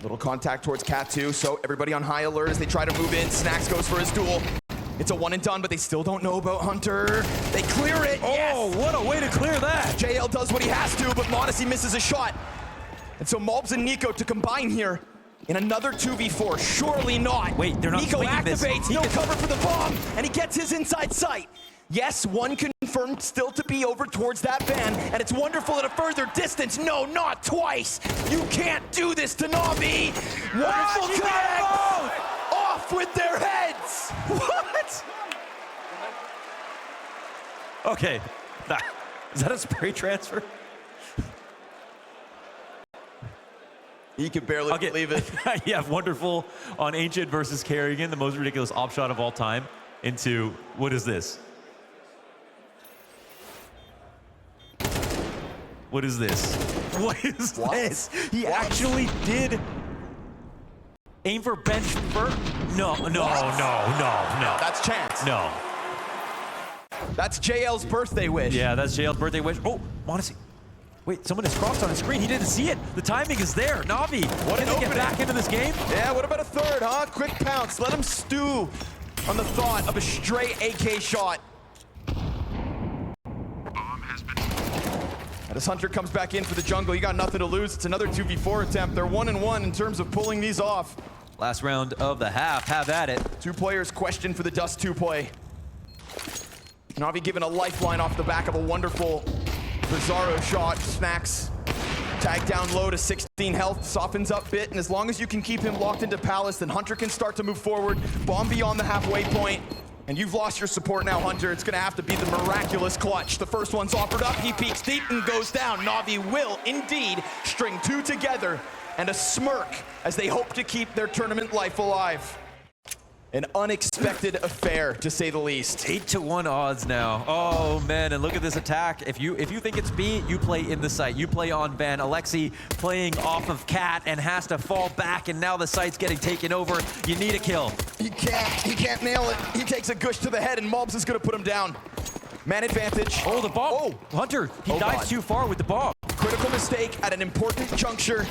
Little contact towards Cat 2, so everybody on high alert as they try to move in. Snacks goes for his duel. It's a one and done, but they still don't know about Hunter. They clear it. Oh, what a way to clear that. JL does what he has to, but m0NESY misses a shot. And so Mulbs and Nico to combine here in another 2v4. Surely not. Wait, they're not Nico swinging this. activates, no cover for the bomb, and he gets his inside sight. Yes, one can confirmed still to be over towards that van, and it's wonderful at a further distance. No, not twice. You can't do this to Navi. Wonderful connect. Off with their heads. What? Okay, is that a spray transfer? He can barely believe it. Yeah, wonderful on Ancient versus Kerrigan, the most ridiculous op shot of all time, into, what is this? What is this? What is this? He actually did aim for bench first? No. That's chance. No. That's JL's birthday wish. Yeah, that's JL's birthday wish. Oh, Modesty. Wait, someone has crossed on his screen. He didn't see it. The timing is there. Navi, What an can they get opening. back into this game? Yeah, what about a third, huh? Quick pounce. Let him stew on the thought of a stray AK shot. And as Hunter comes back in for the jungle, you got nothing to lose. It's another 2v4 attempt. They're 1-1 in terms of pulling these off. Last round of the half. Have at it. 2 players questioned for the Dust 2 play. Navi given a lifeline off the back of a wonderful Bizarro shot. Snacks tagged down low to 16 health, softens up bit, and as long as you can keep him locked into Palace, then Hunter can start to move forward. Bomb beyond the halfway point, and you've lost your support now, Hunter. It's gonna have to be the miraculous clutch. The first one's offered up, he peeks deep and goes down. Navi will indeed string 2 together, and a smirk as they hope to keep their tournament life alive. An unexpected affair, to say the least. 8-1 odds now. Oh man, and look at this attack. If you think it's B, you play in the site. You play on Van. Alexi playing off of Cat and has to fall back, and now the site's getting taken over. You need a kill. He can't nail it. He takes a gush to the head, and Mobs is gonna put him down. Man advantage. Oh, the bomb. Oh, Hunter, he dives too far with the bomb. Critical mistake at an important juncture.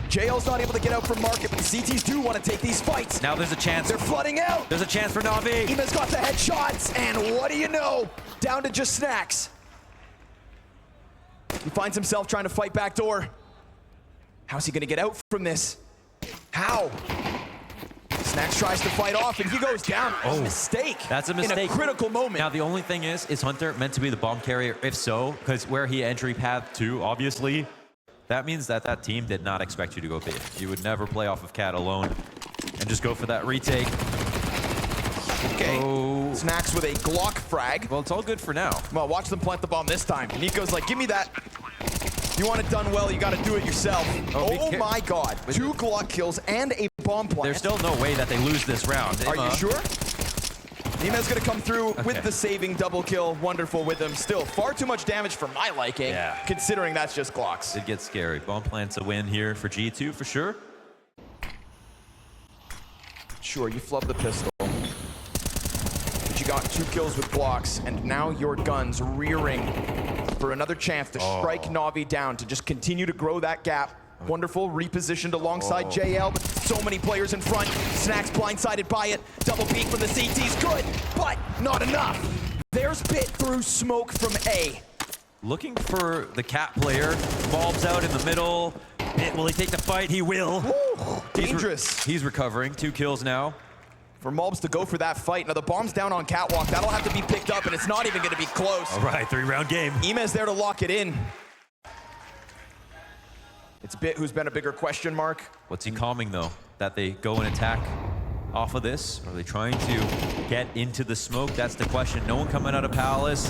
JL's not able to get out from market, but the CTs do want to take these fights. Now there's a chance. They're flooding out. There's a chance for Navi. Ima's got the headshots, and what do you know? Down to just Snacks. He finds himself trying to fight backdoor. How's he gonna get out from this? How? Snacks tries to fight off, and he goes down. Oh, mistake. That's a mistake. In a critical moment. Now the only thing is Hunter meant to be the bomb carrier? If so, because where he entry path to, obviously, that means that that team did not expect you to go big. You would never play off of Cat alone and just go for that retake. Okay. Oh. Snacks with a Glock frag. Well, it's all good for now. Well, watch them plant the bomb this time. Nico's like, give me that. You want it done well, you got to do it yourself. Oh my God. 2 Glock kills and a bomb plant. There's still no way that they lose this round. Are you sure? Nima's gonna come through with the saving double kill. Wonderful with him. Still far too much damage for my liking, considering that's just Glocks. It gets scary. Bomb plants a win here for G2 for sure. Sure, you flub the pistol. But you got 2 kills with Glocks, and now your gun's rearing for another chance to strike Navi down, to just continue to grow that gap. Wonderful, repositioned alongside JL, but so many players in front. Snacks blindsided by it. Double peek from the CT's good, but not enough. There's bit through smoke from A. Looking for the Cat player. Bob's out in the middle. Will he take the fight? He will. Woo, dangerous. He's recovering. 2 kills now. For Mobs to go for that fight. Now the bomb's down on Catwalk. That'll have to be picked up, and it's not even gonna be close. All right, 3-round game. Ima's there to lock it in. It's Bit who's been a bigger question mark. What's he calming though? That they go and attack off of this? Are they trying to get into the smoke? That's the question. No one coming out of Palace.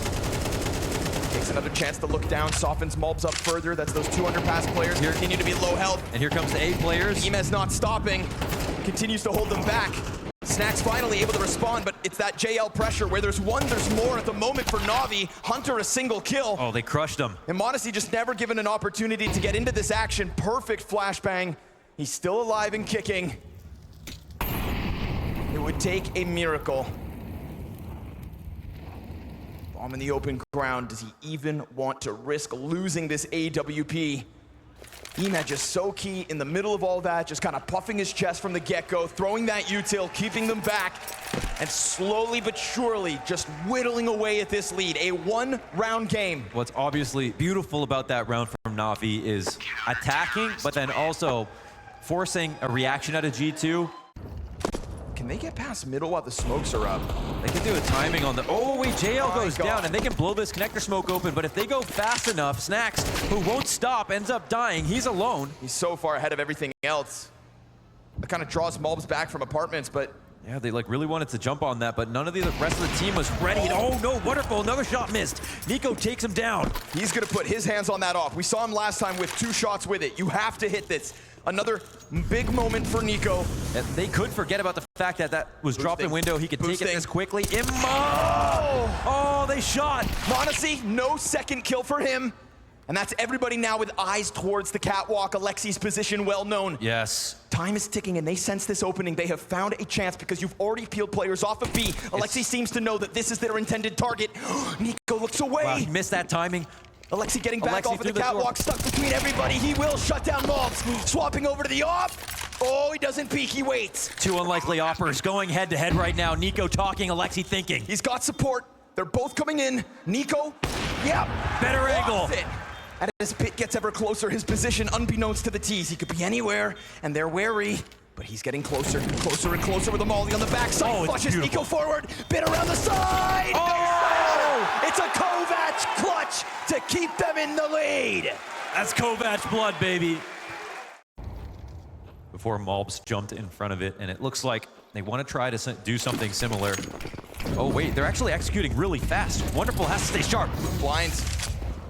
Takes another chance to look down, softens Mobs up further. That's those 2 underpass players who continue to be low health. And here comes the A players. Ima's not stopping, continues to hold them back. Snacks finally able to respond, but it's that JL pressure where there's one, there's more at the moment for Navi. Hunter a single kill. Oh, they crushed him. And Modesty just never given an opportunity to get into this action. Perfect flashbang. He's still alive and kicking. It would take a miracle. Bomb in the open ground. Does he even want to risk losing this AWP? Ima just so key in the middle of all that, just kind of puffing his chest from the get-go, throwing that util, keeping them back, and slowly but surely just whittling away at this lead. A 1-round game. What's obviously beautiful about that round from Navi is attacking, but then also forcing a reaction out of G2. Can they get past middle while the smokes are up? They can do a timing on the... Oh, wait, JL goes God. down, and they can blow this connector smoke open, but if they go fast enough, Snacks, who won't stop, ends up dying. He's alone. He's so far ahead of everything else. That kind of draws Mulbs back from apartments, but... Yeah, they like really wanted to jump on that, but none of the rest of the team was ready. Oh, no, wonderful, another shot missed. Nico takes him down. He's gonna put his hands on that off. We saw him last time with 2 shots with it. You have to hit this. Another big moment for Nico. And they could forget about the fact that that was dropped in window. He could take it this quickly. Oh, they shot. m0NESY, no second kill for him. And that's everybody now with eyes towards the catwalk. Alexi's position well known. Yes. Time is ticking and they sense this opening. They have found a chance because you've already peeled players off of B. Alexi seems to know that this is their intended target. Nico looks away. Wow, he missed that timing. Alexi getting back off of the catwalk, stuck between everybody. He will shut down Mulbs. Swapping over to the op. Oh, he doesn't peek, he waits. 2 unlikely offers going head to head right now. Nico talking, Alexi thinking. He's got support. They're both coming in. Nico, yep. Better angle. It. And as Pit gets ever closer, his position, unbeknownst to the T's, he could be anywhere, and they're wary. But he's getting closer, closer and closer with a molly on the backside. Flushes Nico forward, Bit around the side. Oh! It's a Kovac clutch to keep them in the lead. That's Kovac blood, baby. Before Mulbs jumped in front of it, and it looks like they want to try to do something similar. Oh, wait, they're actually executing really fast. Wonderful has to stay sharp. Blinds.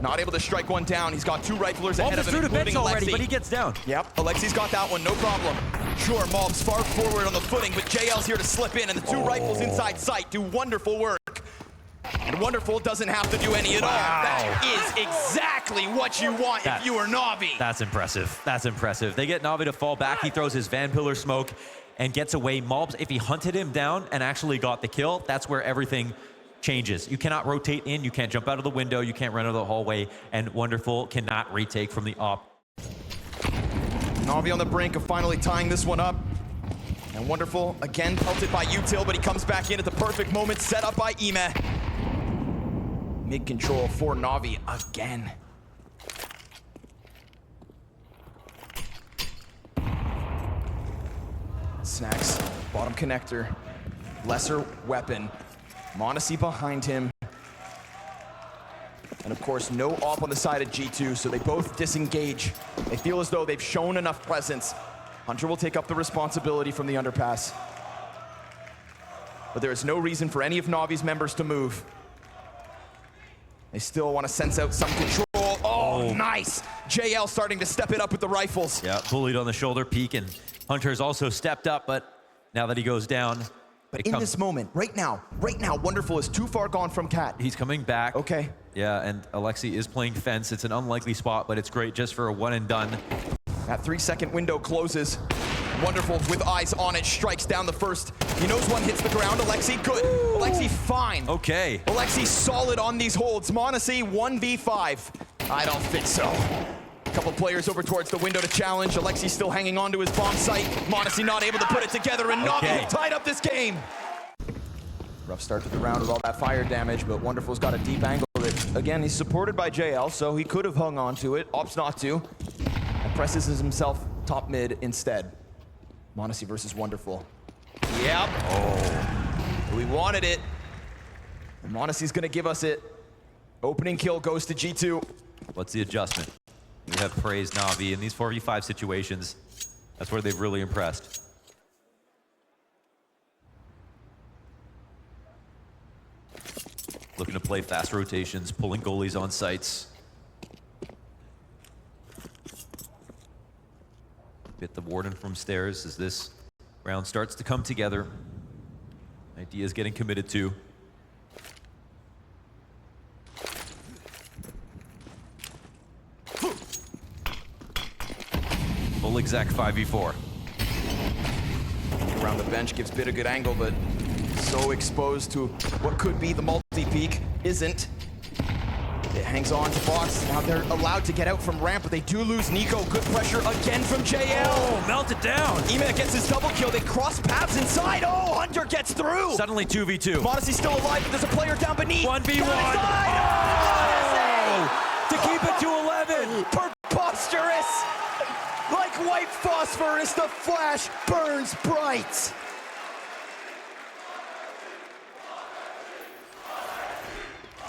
Not able to strike one down. He's got 2 riflers ahead of him, through the bench including already, Alexi. but he gets down. Yep, Alexi's got that one, no problem. Sure, Mulbs far forward on the footing, but JL's here to slip in, and the 2 rifles inside sight do wonderful work. And Wonderful doesn't have to do any at all. That is exactly what you want if you are Navi. That's impressive. That's impressive. They get Navi to fall back. He throws his Van Pillar smoke and gets away. Mulbs, if he hunted him down and actually got the kill, that's where everything changes. You cannot rotate in, you can't jump out of the window, you can't run out of the hallway, and Wonderful cannot retake from the op. Navi on the brink of finally tying this one up. And Wonderful, again, pelted by Util, but he comes back in at the perfect moment, set up by Ime. Mid-control for Navi again. Snacks, bottom connector, lesser weapon. m0NESY behind him. And of course, no op on the side of G2, so they both disengage. They feel as though they've shown enough presence. Hunter will take up the responsibility from the underpass. But there is no reason for any of Navi's members to move. They still want to sense out some control. Oh, nice! JL starting to step it up with the rifles. Yeah, bullied on the shoulder peak, and Hunter's also stepped up, but now that he goes down, but in this moment, right now, Wonderful is too far gone from Cat. He's coming back. Okay. Yeah, and Alexi is playing fence. It's an unlikely spot, but it's great just for a one and done. That 3-second window closes. Wonderful with eyes on it, strikes down the first. He knows one hits the ground. Alexi, good. Ooh. Alexi, fine. Okay. Alexi, solid on these holds. m0NESY, 1v5. I don't think so. A couple players over towards the window to challenge. Alexi still hanging on to his bomb site. m0NESY not able to put it together, and Navi tied up this game. Rough start to the round with all that fire damage, but Wonderful's got a deep angle that, again, he's supported by JL, so he could have hung on to it. Opts not to. And presses himself top mid instead. m0NESY versus Wonderful. Yep. Oh. We wanted it. And m0NESY's gonna give us it. Opening kill goes to G2. What's the adjustment? We have praised Navi in these 4v5 situations. That's where they've really impressed. Looking to play fast rotations, pulling goalies on sites. Get the Warden from stairs as this round starts to come together. Ideas getting committed to. Full exec 5v4. Around the bench gives Bit a good angle, but so exposed to what could be the multi-peak isn't. It hangs on to box. Now they're allowed to get out from ramp, but they do lose Nico. Good pressure again from JL. Oh, melted down. Ime gets his double kill. They cross paths inside. Oh, Hunter gets through. Suddenly 2v2. m0NESY's still alive, but there's a player down beneath. 1v1. Oh! To keep it to 11. Preposterous. Like white phosphorus, the flash burns bright.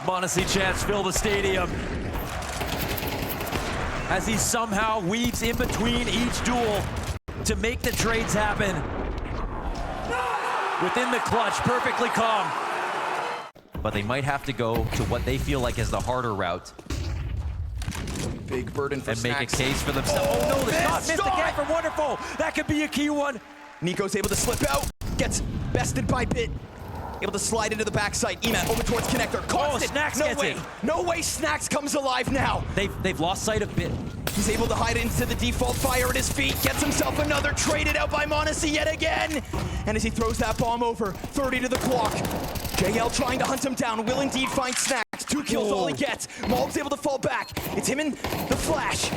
Monacy chants fill the stadium as he somehow weaves in between each duel to make the trades happen. Within the clutch, perfectly calm. But they might have to go to what they feel like is the harder route. Big burden for and make Snacks. a case for themselves. Oh no, the shot missed again from Wonderful. That could be a key one. Nico's able to slip out, gets bested by Bit. Able to slide into the backside. Emat over towards Connector. Constant. Snacks no gets way. it. No way Snacks comes alive now. They've lost sight of Bit. He's able to hide into the default fire at his feet. Gets himself another. Traded out by Monacy yet again. And as he throws that bomb over, 30 to the clock. JL trying to hunt him down. Will indeed find Snacks. 2 kills all he gets. Maul's able to fall back. It's him and the Flash.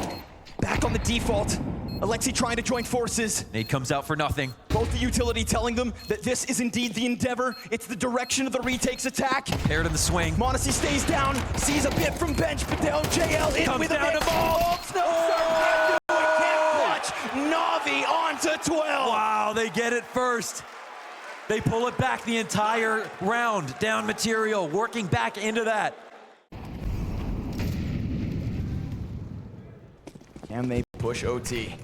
Back on the default. Alexi trying to join forces. Nate comes out for nothing. Both the utility telling them that this is indeed the Endeavor. It's the direction of the retakes attack. Paired in the swing. Monacy stays down, sees a bit from bench, but down JL in Comes with down a bit. to Maul. No, sir, can't do it, can't clutch. Navi on to 12. Wow, they get it first. They pull it back the entire round. Down material, working back into that. Can they push OT?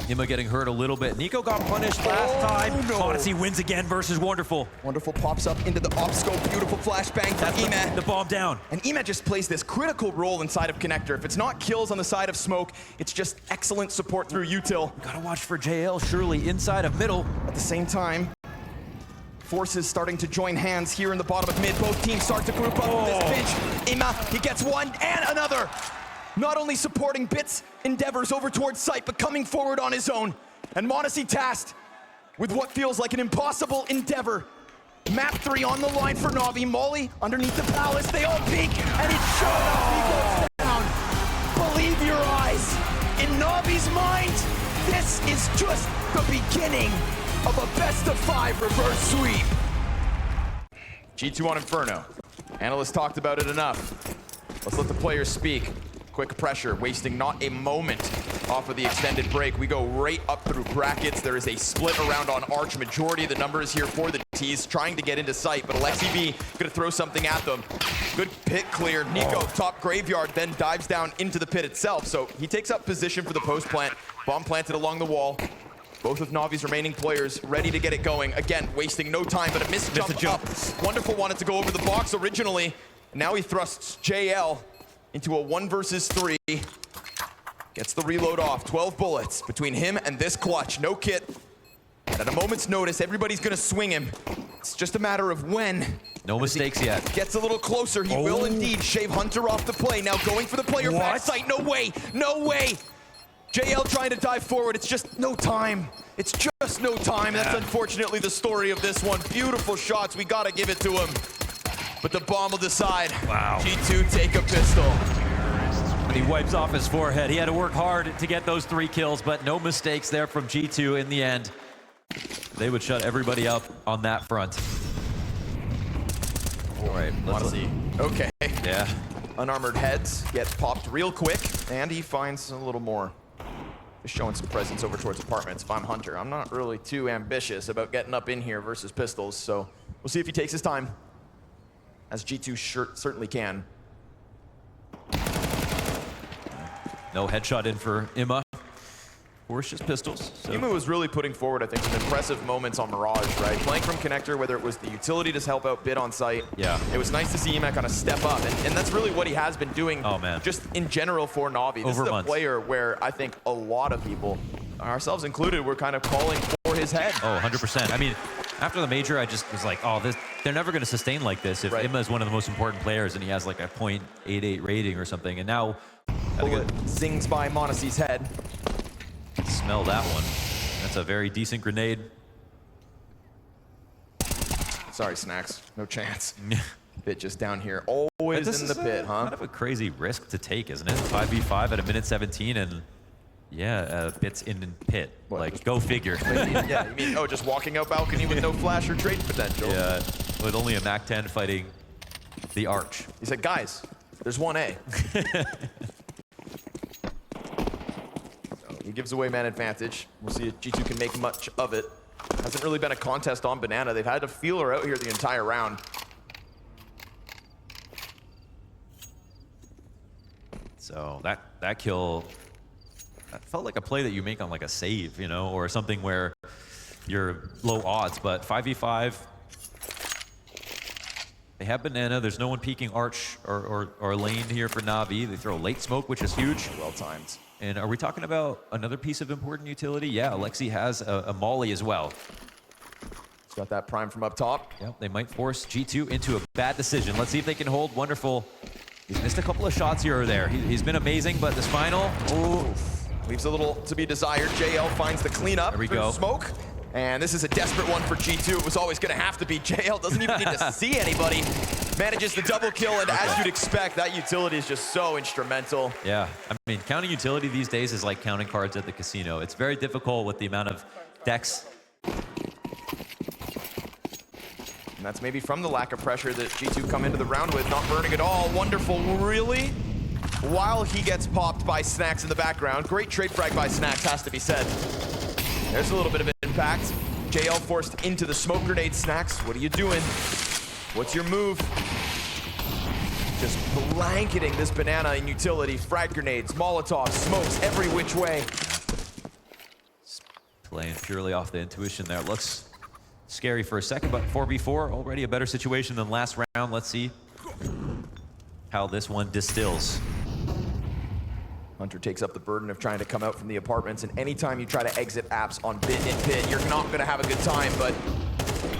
Emma getting hurt a little bit. Nico got punished last time. No. Odyssey wins again versus Wonderful. Wonderful pops up into the off scope. Beautiful flashbang from That's Emat. the bomb down. And Emat just plays this critical role inside of Connector. If it's not kills on the side of Smoke, it's just excellent support through util. Gotta watch for JL, surely inside of middle. At the same time, forces starting to join hands here in the bottom of mid. Both teams start to group up with this pinch. Emma, he gets one and another. Not only supporting Bit's endeavors over towards site, but coming forward on his own. And Monacy tasked with what feels like an impossible endeavor. Map 3 on the line for Navi. Molly underneath the palace. They all peek, and it's sure enough, he goes down. Believe your eyes. In Navi's mind, this is just the beginning of a best-of-5 reverse sweep. G2 on Inferno. Analysts talked about it enough. Let's let the players speak. Quick pressure, wasting not a moment off of the extended break. We go right up through brackets. There is a split around on Arch. Majority of the numbers here for the T's trying to get into sight, but Alexi B gonna throw something at them. Good pit clear. Nico top graveyard, then dives down into the pit itself. So he takes up position for the post plant. Bomb planted along the wall. Both of Navi's remaining players ready to get it going. Again, wasting no time, but a missed jump up. Wonderful wanted to go over the box originally. Now he thrusts JL into a 1 versus 3. Gets the reload off. 12 bullets between him and this clutch. No kit. And at a moment's notice, everybody's gonna swing him. It's just a matter of when. No mistakes yet. Gets a little closer. He will indeed shave Hunter off the play. Now going for the player backside. No way. No way. JL trying to dive forward. It's just no time. It's just no time. That's unfortunately the story of this one. Beautiful shots. We gotta give it to him. But the bomb will decide. Wow. G2 take a pistol. He wipes off his forehead. He had to work hard to get those 3 kills, but no mistakes there from G2 in the end. They would shut everybody up on that front. All right, let's see. Okay. Yeah. Unarmored heads get popped real quick, and he finds a little more. Just showing some presence over towards apartments. If I'm Hunter, I'm not really too ambitious about getting up in here versus pistols, so we'll see if he takes his time. As G2 certainly can. No headshot in for Imma. Or it's just pistols. So. Imu was really putting forward, I think, some impressive moments on Mirage, right? Playing from Connector, whether it was the utility to help out Bit on site. Yeah. It was nice to see Emat kind of step up, and that's really what he has been doing. Oh, man. Just in general for Navi. This is a player where I think a lot of people, ourselves included, were kind of calling for his head. Oh, 100%. I mean, after the major, I just was like, oh, they're never going to sustain like this if Imma is one of the most important players and he has like a .88 rating or something. And now, bullet zings by Monacy's head. Smell that one. That's a very decent grenade. Sorry, Snacks. No chance. Bit just down here. Always in the pit, huh? Kind of a crazy risk to take, isn't it? 5v5 at a minute 17 and yeah, Bit's in pit. What? Like, go figure. Yeah, you mean, just walking out balcony with no flash or trade potential? Yeah, with only a MAC-10 fighting the Arch. He said, guys, there's 1A. He gives away man advantage. We'll see if G2 can make much of it. Hasn't really been a contest on Banana. They've had to feel her out here the entire round. So that kill, that felt like a play that you make on like a save, you know, or something where you're low odds. But 5v5, they have banana. There's no one peeking arch or lane here for Navi. They throw late smoke, which is huge. Well timed. And are we talking about another piece of important utility? Yeah, Alexi has a molly as well. He's got that prime from up top. Yep, they might force G2 into a bad decision. Let's see if they can hold. Wonderful. He's missed a couple of shots here or there. He's been amazing, but this final, ooh. Leaves a little to be desired. JL finds the cleanup. There we go. Smoke. And this is a desperate one for G2. It was always going to have to be. JL doesn't even need to see anybody. Manages the double kill, and as you'd expect, that utility is just so instrumental. Yeah, I mean, counting utility these days is like counting cards at the casino. It's very difficult with the amount of decks. And that's maybe from the lack of pressure that G2 come into the round with, not burning at all. Wonderful, really? While he gets popped by Snacks in the background. Great trade frag by Snacks, has to be said. There's a little bit of impact. JL forced into the smoke grenade. Snacks, what are you doing? What's your move? Just blanketing this banana in utility. Frag grenades, Molotovs, smokes every which way. Playing purely off the intuition there. Looks scary for a second, but 4v4, already a better situation than last round. Let's see how this one distills. Hunter takes up the burden of trying to come out from the apartments, and anytime you try to exit apps on Bit and Pit, you're not going to have a good time, but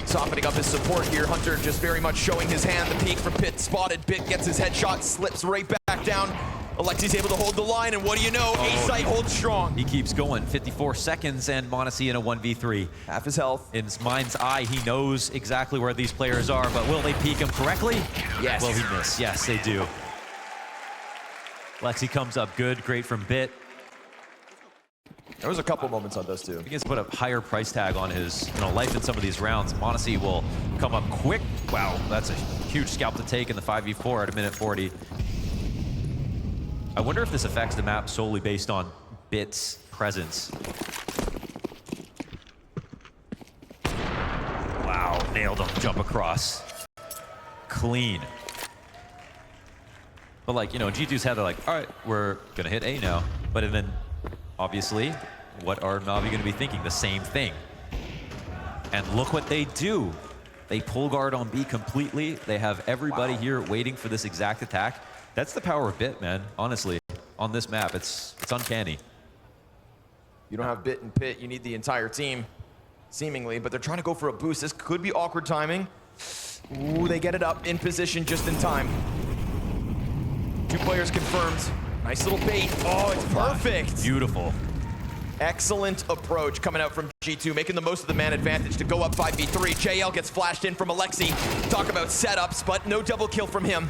softening up his support here. Hunter just very much showing his hand. The peek from Pit spotted. Bit gets his headshot, slips right back down. Alexi's able to hold the line, and what do you know? A-Site holds strong. He keeps going. 54 seconds, and m0NESY in a 1v3. Half his health. In his mind's eye, he knows exactly where these players are, but will they peek him correctly? Yes. Will he miss? Yes, they do. Lexi comes up good, great from Bit. There was a couple moments on those two. He gets to put a higher price tag on his life in some of these rounds. m0NESY will come up quick. Wow, that's a huge scalp to take in the 5v4 at a minute 40. I wonder if this affects the map solely based on Bit's presence. Wow, nailed him, jump across. Clean. But like, G2's had, they're like, all right, we're gonna hit A now. But then, obviously, what are Navi gonna be thinking? The same thing. And look what they do. They pull guard on B completely. They have everybody here waiting for this exact attack. That's the power of Bit, man, honestly. On this map, it's uncanny. You don't have Bit and Pit, you need the entire team, seemingly, but they're trying to go for a boost. This could be awkward timing. Ooh, they get it up in position just in time. 2 players confirmed. Nice little bait. Oh, it's perfect. Beautiful. Excellent approach coming out from G2, making the most of the man advantage to go up 5v3. JL gets flashed in from Alexi. Talk about setups, but no double kill from him.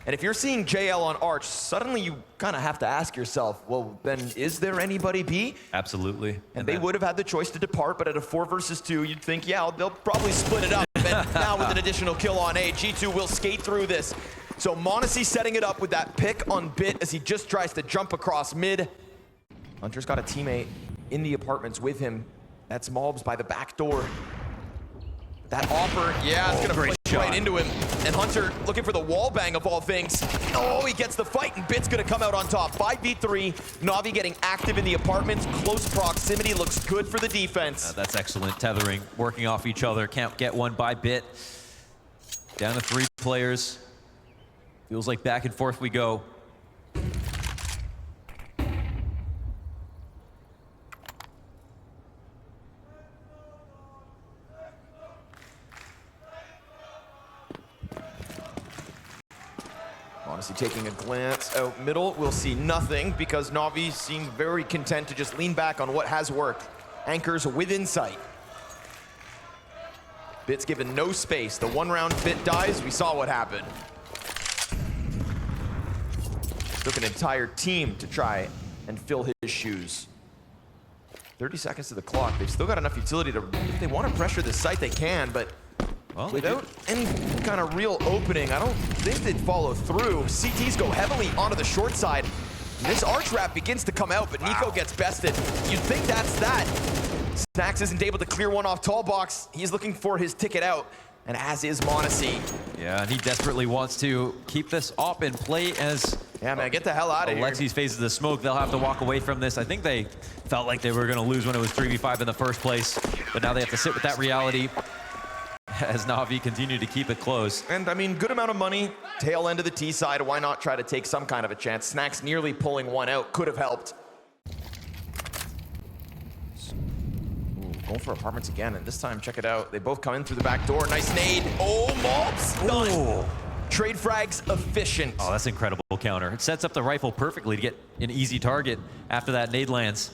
And if you're seeing JL on Arch, suddenly you kind of have to ask yourself, well, then is there anybody B? Absolutely. And they would have had the choice to depart, but at a 4 versus 2, you'd think, yeah, they'll probably split it up. And now with an additional kill on A, G2 will skate through this. So m0NESY setting it up with that pick on Bit as he just tries to jump across mid. Hunter's got a teammate in the apartments with him. That's Mobs by the back door. That offer, yeah, it's gonna play right into him. And Hunter looking for the wall bang of all things. Oh, he gets the fight, and Bit's gonna come out on top. 5v3, Navi getting active in the apartments. Close proximity looks good for the defense. That's excellent tethering, working off each other. Can't get one by Bit. Down to 3 players. Feels like back and forth we go. m0NESY taking a glance out middle. We'll see nothing because Navi seem very content to just lean back on what has worked. Anchors within sight. Bit's given no space. The 1 round Bit dies, we saw what happened. Took an entire team to try and fill his shoes. 30 seconds to the clock. They've still got enough utility to, if they want to pressure this site, they can, but well, without any kind of real opening, I don't think they'd follow through. CTs go heavily onto the short side. This arch wrap begins to come out, but Nico gets bested. You'd think that's that. Snacks isn't able to clear one off tall box. He's looking for his ticket out. and as is Monacy. Yeah, and he desperately wants to keep this up and play as... Yeah, man, get the hell out of here. Alexis faces the smoke. They'll have to walk away from this. I think they felt like they were going to lose when it was 3v5 in the first place, but now they have to sit with that reality as Navi continue to keep it close. And I mean, good amount of money, tail end of the T side. Why not try to take some kind of a chance? Snacks nearly pulling one out, could have helped. Ooh, going for apartments again, and this time, check it out. They both come in through the back door. Nice nade. Oh, Maltz, done. Trade frags efficient. Oh, that's incredible counter. It sets up the rifle perfectly to get an easy target after that nade lands.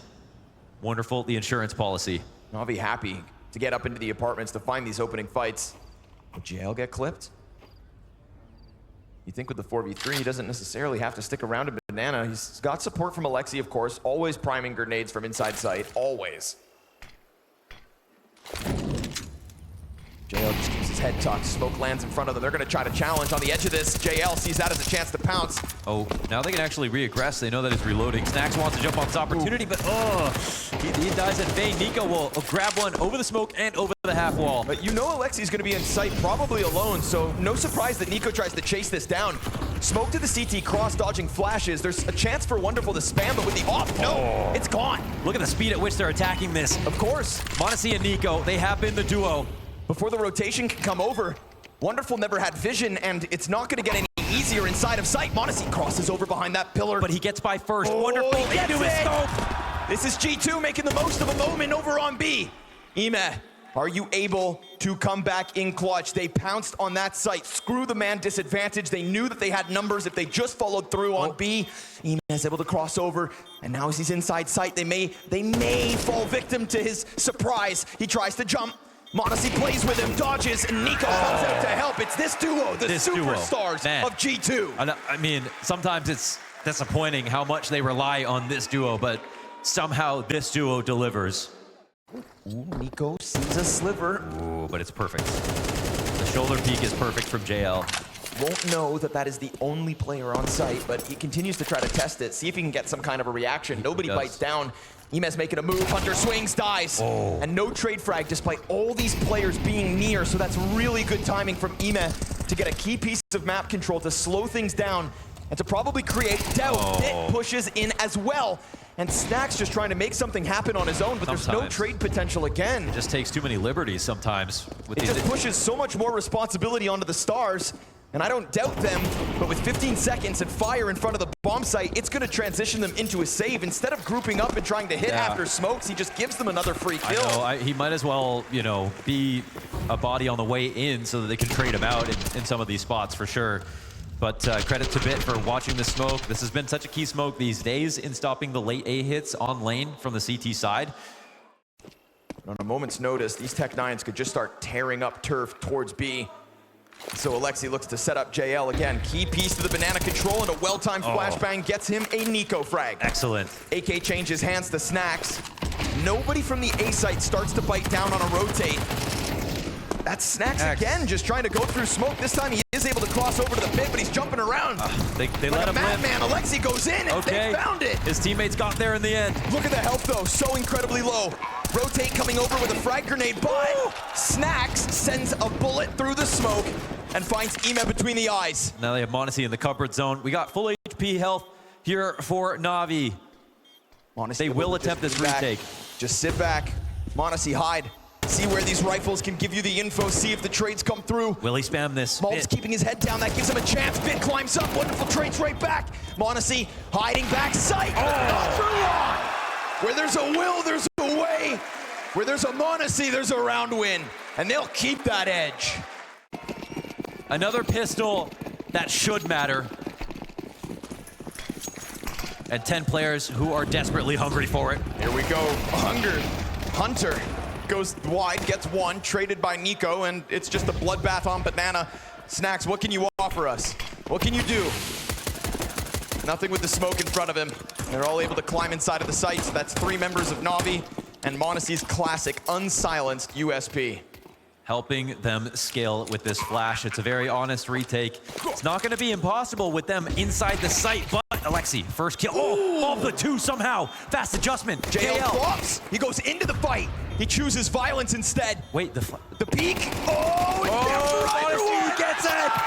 Wonderful, the insurance policy. Navi happy to get up into the apartments to find these opening fights. Will JL get clipped? You think with the 4v3, he doesn't necessarily have to stick around in Banana. He's got support from Alexi, of course, always priming grenades from inside sight, always. JL just keeps his head tucked. Smoke lands in front of them. They're going to try to challenge on the edge of this. JL sees that as a chance to pounce. Oh, now they can actually re-aggress. They know that he's reloading. Snacks wants to jump on this opportunity, but he dies in vain. Nico will grab one over the smoke and over the half wall. But you know Alexi's going to be in sight, probably alone, so no surprise that Nico tries to chase this down. Smoke to the CT, cross-dodging flashes. There's a chance for Wonderful to spam, but with the off, no, it's gone. Look at the speed at which they're attacking this. Of course. Monacy and Nico, they have been the duo. Before the rotation can come over, Wonderful never had vision, and it's not going to get any easier inside of sight. Monacy crosses over behind that pillar. But he gets by first. Oh, Wonderful into his scope. This is G2 making the most of a moment over on B. Ime, are you able to come back in clutch? They pounced on that site. Screw the man disadvantage. They knew that they had numbers if they just followed through on B. Ime is able to cross over, and now as he's inside sight, they may fall victim to his surprise. He tries to jump. Monacy plays with him, dodges, and Nico comes out to help. It's this duo, the superstars of G2. I mean, sometimes it's disappointing how much they rely on this duo, but somehow this duo delivers. Ooh, Nico sees a sliver. Ooh, but it's perfect. The shoulder peek is perfect from JL. Won't know that that is the only player on site, but he continues to try to test it, see if he can get some kind of a reaction. Nobody bites down. Imez making a move, Hunter swings, dies. And no trade frag despite all these players being near, so that's really good timing from Ime to get a key piece of map control to slow things down and to probably create doubt. Bit pushes in as well. And Snacks just trying to make something happen on his own, but there's no trade potential again. It just takes too many liberties sometimes. It just pushes so much more responsibility onto the Stars. And I don't doubt them, but with 15 seconds and fire in front of the bomb site, it's going to transition them into a save. Instead of grouping up and trying to hit after smokes, he just gives them another free kill. I know, he might as well, you know, be a body on the way in so that they can trade him out in some of these spots for sure. But credit to Bit for watching the smoke. This has been such a key smoke these days in stopping the late A hits on lane from the CT side. On a moment's notice, these Tech-9s could just start tearing up turf towards B. So Alexi looks to set up JL again. Key piece to the banana control, and a well-timed flashbang gets him a Nico frag. Excellent. AK changes hands to Snacks. Nobody from the A site starts to bite down on a rotate. That's Snacks again, just trying to go through smoke. This time he is able to cross over to the pit, but he's jumping around. They like let a him madman. Alexi goes in, and they found it. His teammates got there in the end. Look at the health, though, so incredibly low. Rotate coming over with a frag grenade, but Snacks sends a bullet through the smoke and finds Ime between the eyes. Now they have Monacy in the cupboard zone. We got full HP health here for Navi. Monacy they will attempt this retake. Just sit back. Monacy, hide. See where these rifles can give you the info. See if the trades come through. Will he spam this? Maltz keeping his head down. That gives him a chance. Bit climbs up. Wonderful trades right back. Monacy hiding back. Sight. Not through on. Where there's a will, there's a way. Where there's a Monacy, there's a round win. And they'll keep that edge. Another pistol that should matter. And 10 players who are desperately hungry for it. Here we go. Hunter goes wide, gets one, traded by Nico, and it's just a bloodbath on Banana. Snacks, what can you offer us? What can you do? Nothing with the smoke in front of him. They're all able to climb inside of the site. So that's 3 members of Navi and Monacy's classic unsilenced USP. Helping them scale with this flash. It's a very honest retake. It's not going to be impossible with them inside the site, but Alexi, first kill. Off the 2 somehow. Fast adjustment. JL drops. He goes into the fight. He chooses violence instead. Wait, the peak. Oh, it's down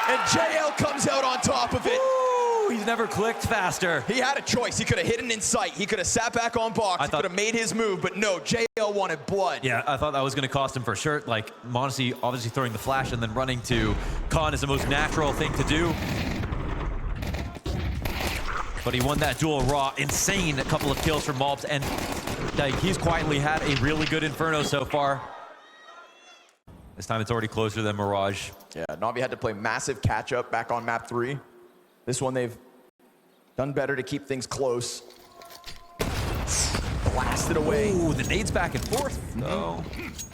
and JL comes out on top of it. Ooh, he's never clicked faster. He had a choice. He could have hidden in sight. He could have sat back on box. He could have made his move, but no, JL wanted blood. Yeah, I thought that was going to cost him for sure. Like, Monacy obviously throwing the flash and then running to Khan is the most natural thing to do. But he won that duel raw. Insane, a couple of kills from Malbs, and he's quietly had a really good Inferno so far. This time it's already closer than Mirage. Yeah, Navi had to play massive catch-up back on map 3. This one they've done better to keep things close. Blasted away. Ooh, the nades back and forth. No.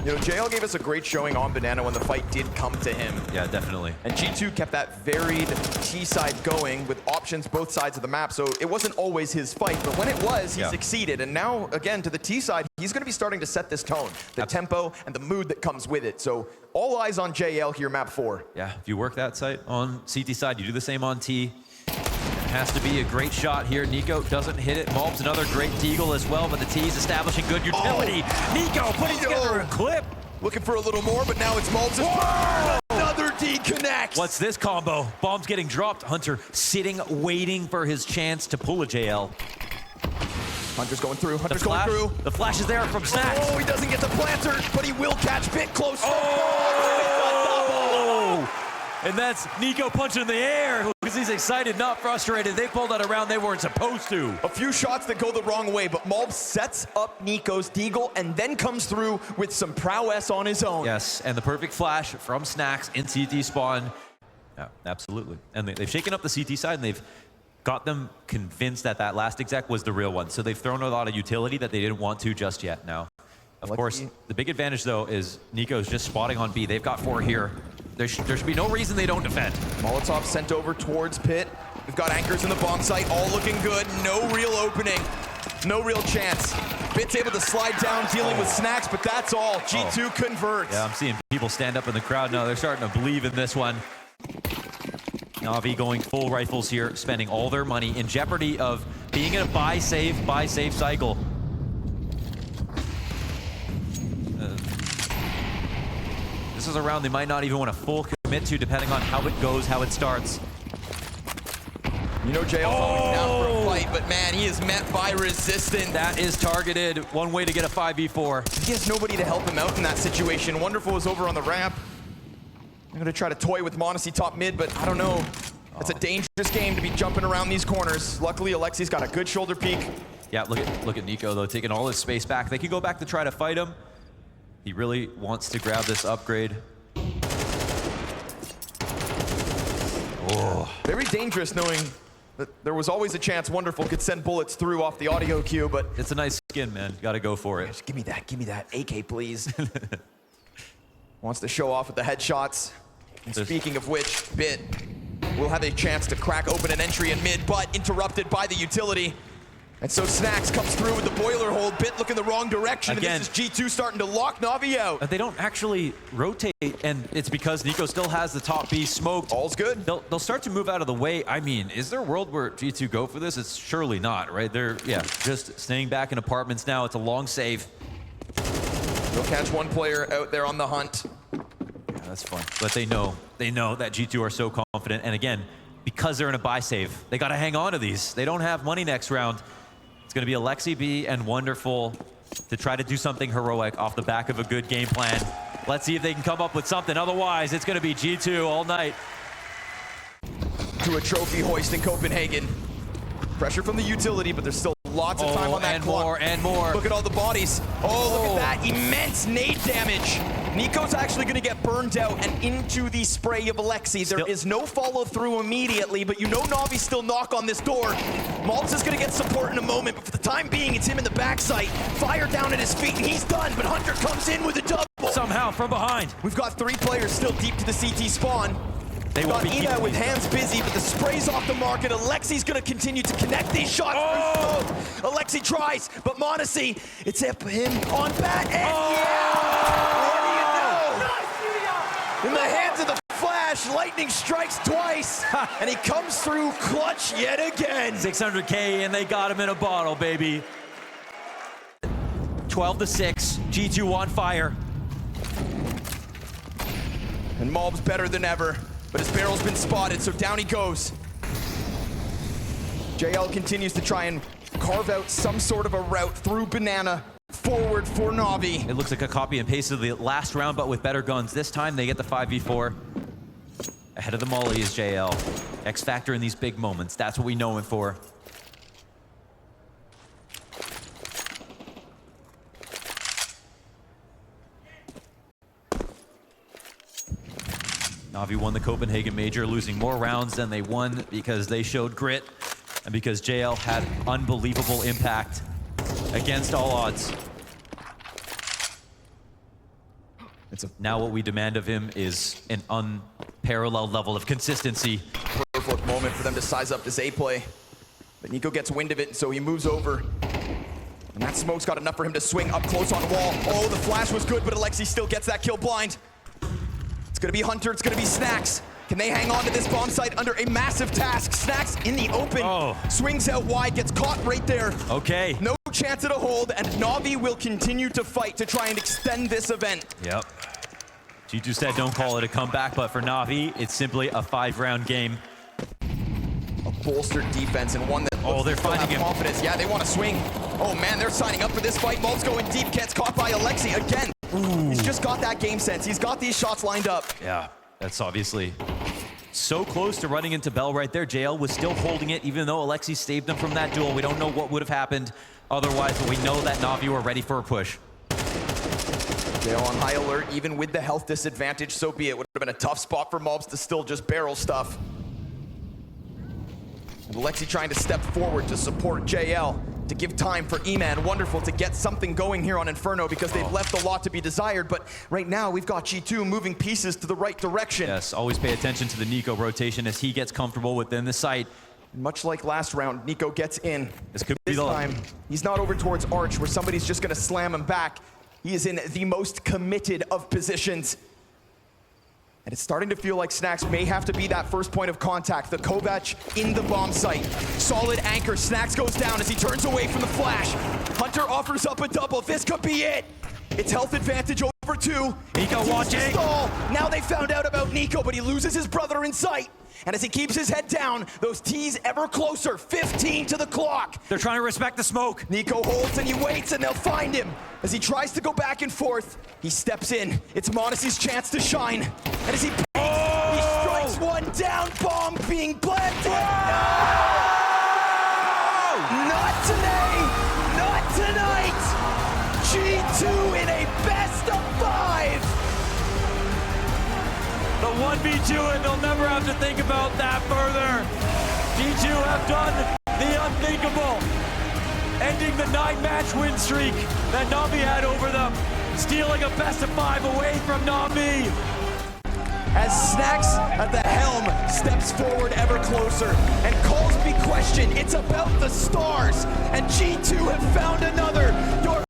You know, JL gave us a great showing on Banana when the fight did come to him. Yeah, definitely. And G2 kept that varied T side going with options both sides of the map, so it wasn't always his fight, but when it was, he succeeded. And now, again, to the T side, he's going to be starting to set this tone, the tempo and the mood that comes with it. So all eyes on JL here, map 4. Yeah, if you work that site on CT side, you do the same on T. Has to be a great shot here. Nico doesn't hit it. Malbs another great deagle as well, but the T's establishing good utility. Nico putting together a clip. Looking for a little more, but now it's Malbs' turn. Another D connects. What's this combo? Bombs getting dropped. Hunter sitting, waiting for his chance to pull a JL. Hunter's going through. Hunter's going through. The flash is there from Snacks. Oh, he doesn't get the planter, but he will catch Bit close. And that's Nico punching in the air because he's excited, not frustrated. They pulled out a round they weren't supposed to. A few shots that go the wrong way, but Malbs sets up Nico's deagle and then comes through with some prowess on his own. Yes, and the perfect flash from Snacks in CT spawn. Yeah, absolutely. And they've shaken up the CT side and they've got them convinced that that last exec was the real one. So they've thrown a lot of utility that they didn't want to just yet now. Of course, the big advantage, though, is Nico's just spotting on B. They've got 4 here. There should be no reason they don't defend. Molotov sent over towards Pit. We've got anchors in the bomb site, all looking good. No real opening, no real chance. Pit's able to slide down, dealing with Snacks, but that's all. G2 converts. Yeah, I'm seeing people stand up in the crowd now. They're starting to believe in this one. Navi going full rifles here, spending all their money in jeopardy of being in a buy save cycle. This is a round they might not even want to full commit to, depending on how it goes, how it starts. You know JL's always down for a fight, but man, he is met by resistance. That is targeted. One way to get a 5v4. He has nobody to help him out in that situation. Wonderful is over on the ramp. I'm going to try to toy with Monacy top mid, but I don't know. It's a dangerous game to be jumping around these corners. Luckily, Alexi's got a good shoulder peek. Yeah, look at Nico, though, taking all his space back. They can go back to try to fight him. He really wants to grab this upgrade. Oh. Very dangerous knowing that there was always a chance Wonderful could send bullets through off the audio cue, but... It's a nice skin, man. Gotta go for it. Just give me that AK, please. Wants to show off with the headshots. And speaking of which, Bit will have a chance to crack open an entry in mid, but interrupted by the utility. And so Snacks comes through with the boiler hold. Bit looking the wrong direction. Again, and this is G2 starting to lock Navi out. They don't actually rotate, and it's because Nico still has the top B smoked. All's good. They'll start to move out of the way. I mean, is there a world where G2 go for this? It's surely not, right? They're, just staying back in apartments now. It's a long save. They'll catch one player out there on the hunt. Yeah, that's fun. But they know that G2 are so confident. And again, because they're in a buy save, they got to hang on to these. They don't have money next round. It's going to be Alexi B and Wonderful to try to do something heroic off the back of a good game plan. Let's see if they can come up with something. Otherwise, it's going to be G2 all night. To a trophy hoist in Copenhagen. Pressure from the utility, but there's still lots of time on that clock. And more. Look at all the bodies. Oh, look at that immense nade damage. Nico's actually going to get burned out and into the spray of Alexi. There is no follow through immediately, but you know Navi still knock on this door. Malbs is going to get support in a moment, but for the time being, it's him in the backside. Fire down at his feet, and he's done, but Hunter comes in with a double. Somehow from behind. We've got 3 players still deep to the CT spawn. They got Ina with hands busy, but the spray's off the market. Alexi's going to continue to connect these shots. Alexi tries, but Monacy, it's him on bat, and what do you know? In the hands of the Flash, lightning strikes twice, and he comes through clutch yet again. 600K, and they got him in a bottle, baby. 12-6, G2 on fire. And Malbs better than ever. but his barrel's been spotted, so down he goes. JL continues to try and carve out some sort of a route through Banana, forward for Navi. It looks like a copy and paste of the last round, but with better guns. This time they get the 5v4. Ahead of the molly is JL. X factor in these big moments. That's what we know him for. Navi won the Copenhagen Major, losing more rounds than they won because they showed grit and because JL had unbelievable impact against all odds. Now what we demand of him is an unparalleled level of consistency. Perfect moment for them to size up this A play. But Nico gets wind of it, so he moves over. And that smoke's got enough for him to swing up close on wall. Oh, the flash was good, but Alexi still gets that kill blind. It's gonna be Hunter, it's gonna be Snacks. Can they hang on to this bomb site under a massive task? Snacks in the open, swings out wide, gets caught right there. Okay. No chance at a hold, and Navi will continue to fight to try and extend this event. Yep. G2 said don't call it a comeback, but for Navi, it's simply a 5-round game. A bolstered defense and one that they're finding him. Confidence. Yeah, they want to swing. Oh man, they're signing up for this fight. Malt's going deep, gets caught by Alexi again. Ooh. He's just got that game sense. He's got these shots lined up. Yeah, that's obviously so close to running into Bell right there. JL was still holding it, even though Alexi saved them from that duel. We don't know what would have happened otherwise, but we know that Navi were ready for a push. JL on high alert, even with the health disadvantage, so be it. Would have been a tough spot for Mobs to still just barrel stuff. And Alexi trying to step forward to support JL, to give time for E-Man. Wonderful to get something going here on Inferno because they've left a lot to be desired, but right now we've got G2 moving pieces to the right direction. Yes, always pay attention to the Nico rotation as he gets comfortable within the site. Much like last round, Nico gets in. This could be the time. He's not over towards Arch where somebody's just gonna slam him back. He is in the most committed of positions. And it's starting to feel like Snacks may have to be that first point of contact. The Kovac in the bomb site. Solid anchor. Snacks goes down as he turns away from the flash. Hunter offers up a double. This could be it. It's health advantage over 2. Nico watching. Now they found out about Nico, but he loses his brother in sight. And as he keeps his head down, those T's ever closer. 15 to the clock. They're trying to respect the smoke. Nico holds and he waits and they'll find him. As he tries to go back and forth, he steps in. It's Monacy's chance to shine. And as he he strikes one down, bomb being planted. No! Not today, not tonight. G2 in a best of 5. The 1v2, and they'll never have to think about that further. G2 have done the unthinkable, ending the 9-match win streak that Navi had over them, stealing a best of 5 away from Navi. As Snacks at the helm steps forward ever closer and calls me question, it's about the stars, and G2 have found another. Your